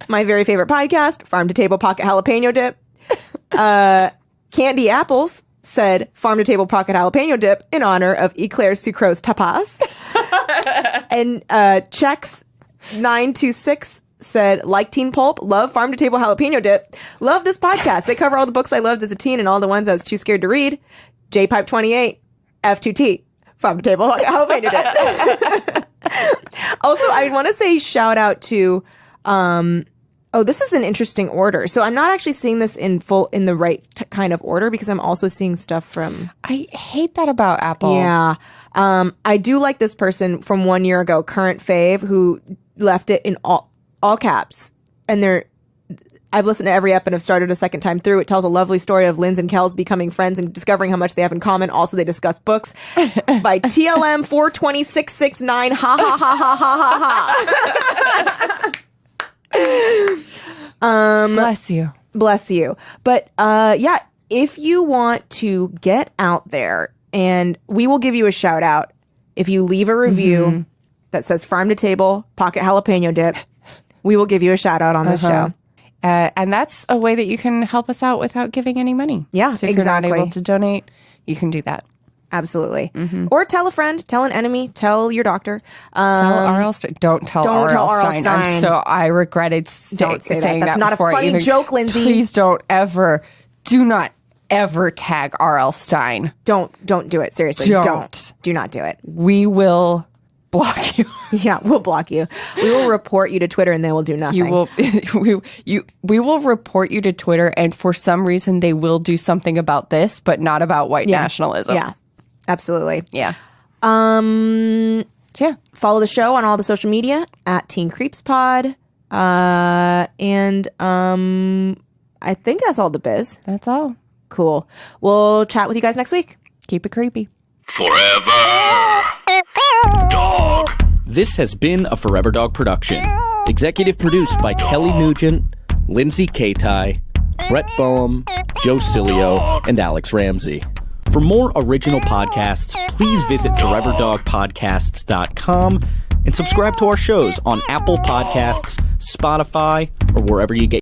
my very favorite podcast, farm to table pocket jalapeno dip. Candy Apples said farm to table pocket jalapeno dip in honor of Eclair Sucrose Tapas. And Chex 926 said, like Teen Pulp, love farm to table jalapeno dip. Love this podcast. They cover all the books I loved as a teen and all the ones I was too scared to read. J-Pipe 28, F2T, farm to table jalapeno dip. Also, I want to say shout out to, this is an interesting order. So I'm not actually seeing this in the right kind of order because I'm also seeing stuff from. I hate that about Apple. Yeah. I do like this person from 1 year ago, Current Fave, who left it in all caps. And I've listened to every ep and have started a second time through. It tells a lovely story of Linz and Kels becoming friends and discovering how much they have in common. Also, they discuss books by TLM 420669. Ha ha ha ha ha ha. Bless you. Bless you. But yeah, if you want to get out there, and we will give you a shout out if you leave a review that says farm to table pocket jalapeno dip. We will give you a shout out on this show. And that's a way that you can help us out without giving any money. Yeah, so if exactly. you're not able to donate, you can do that. Absolutely. Or tell a friend, tell an enemy, tell your doctor. Tell R.L. Stein. Don't tell R.L. Stein. I regretted Don't say saying that. That's that not before. a funny joke, Lindsay. Please do not ever tag R.L. Stein. Don't do it. Seriously. Don't. Do not do it. We will block you. Yeah, we'll block you. We will report you to Twitter and they will do nothing. We will report you to Twitter, and for some reason they will do something about this, but not about white nationalism. Yeah. Absolutely. Yeah. Yeah. Follow the show on all the social media at Teen Creeps Pod. And I think that's all the biz. That's all. Cool. We'll chat with you guys next week. Keep it creepy. Forever Dog. This has been a Forever Dog production. Executive produced by Kelly Nugent, Lindsay Katai, Brett Boehm, Joe Cilio, and Alex Ramsey. For more original podcasts, please visit foreverdogpodcasts.com and subscribe to our shows on Apple Podcasts, Spotify, or wherever you get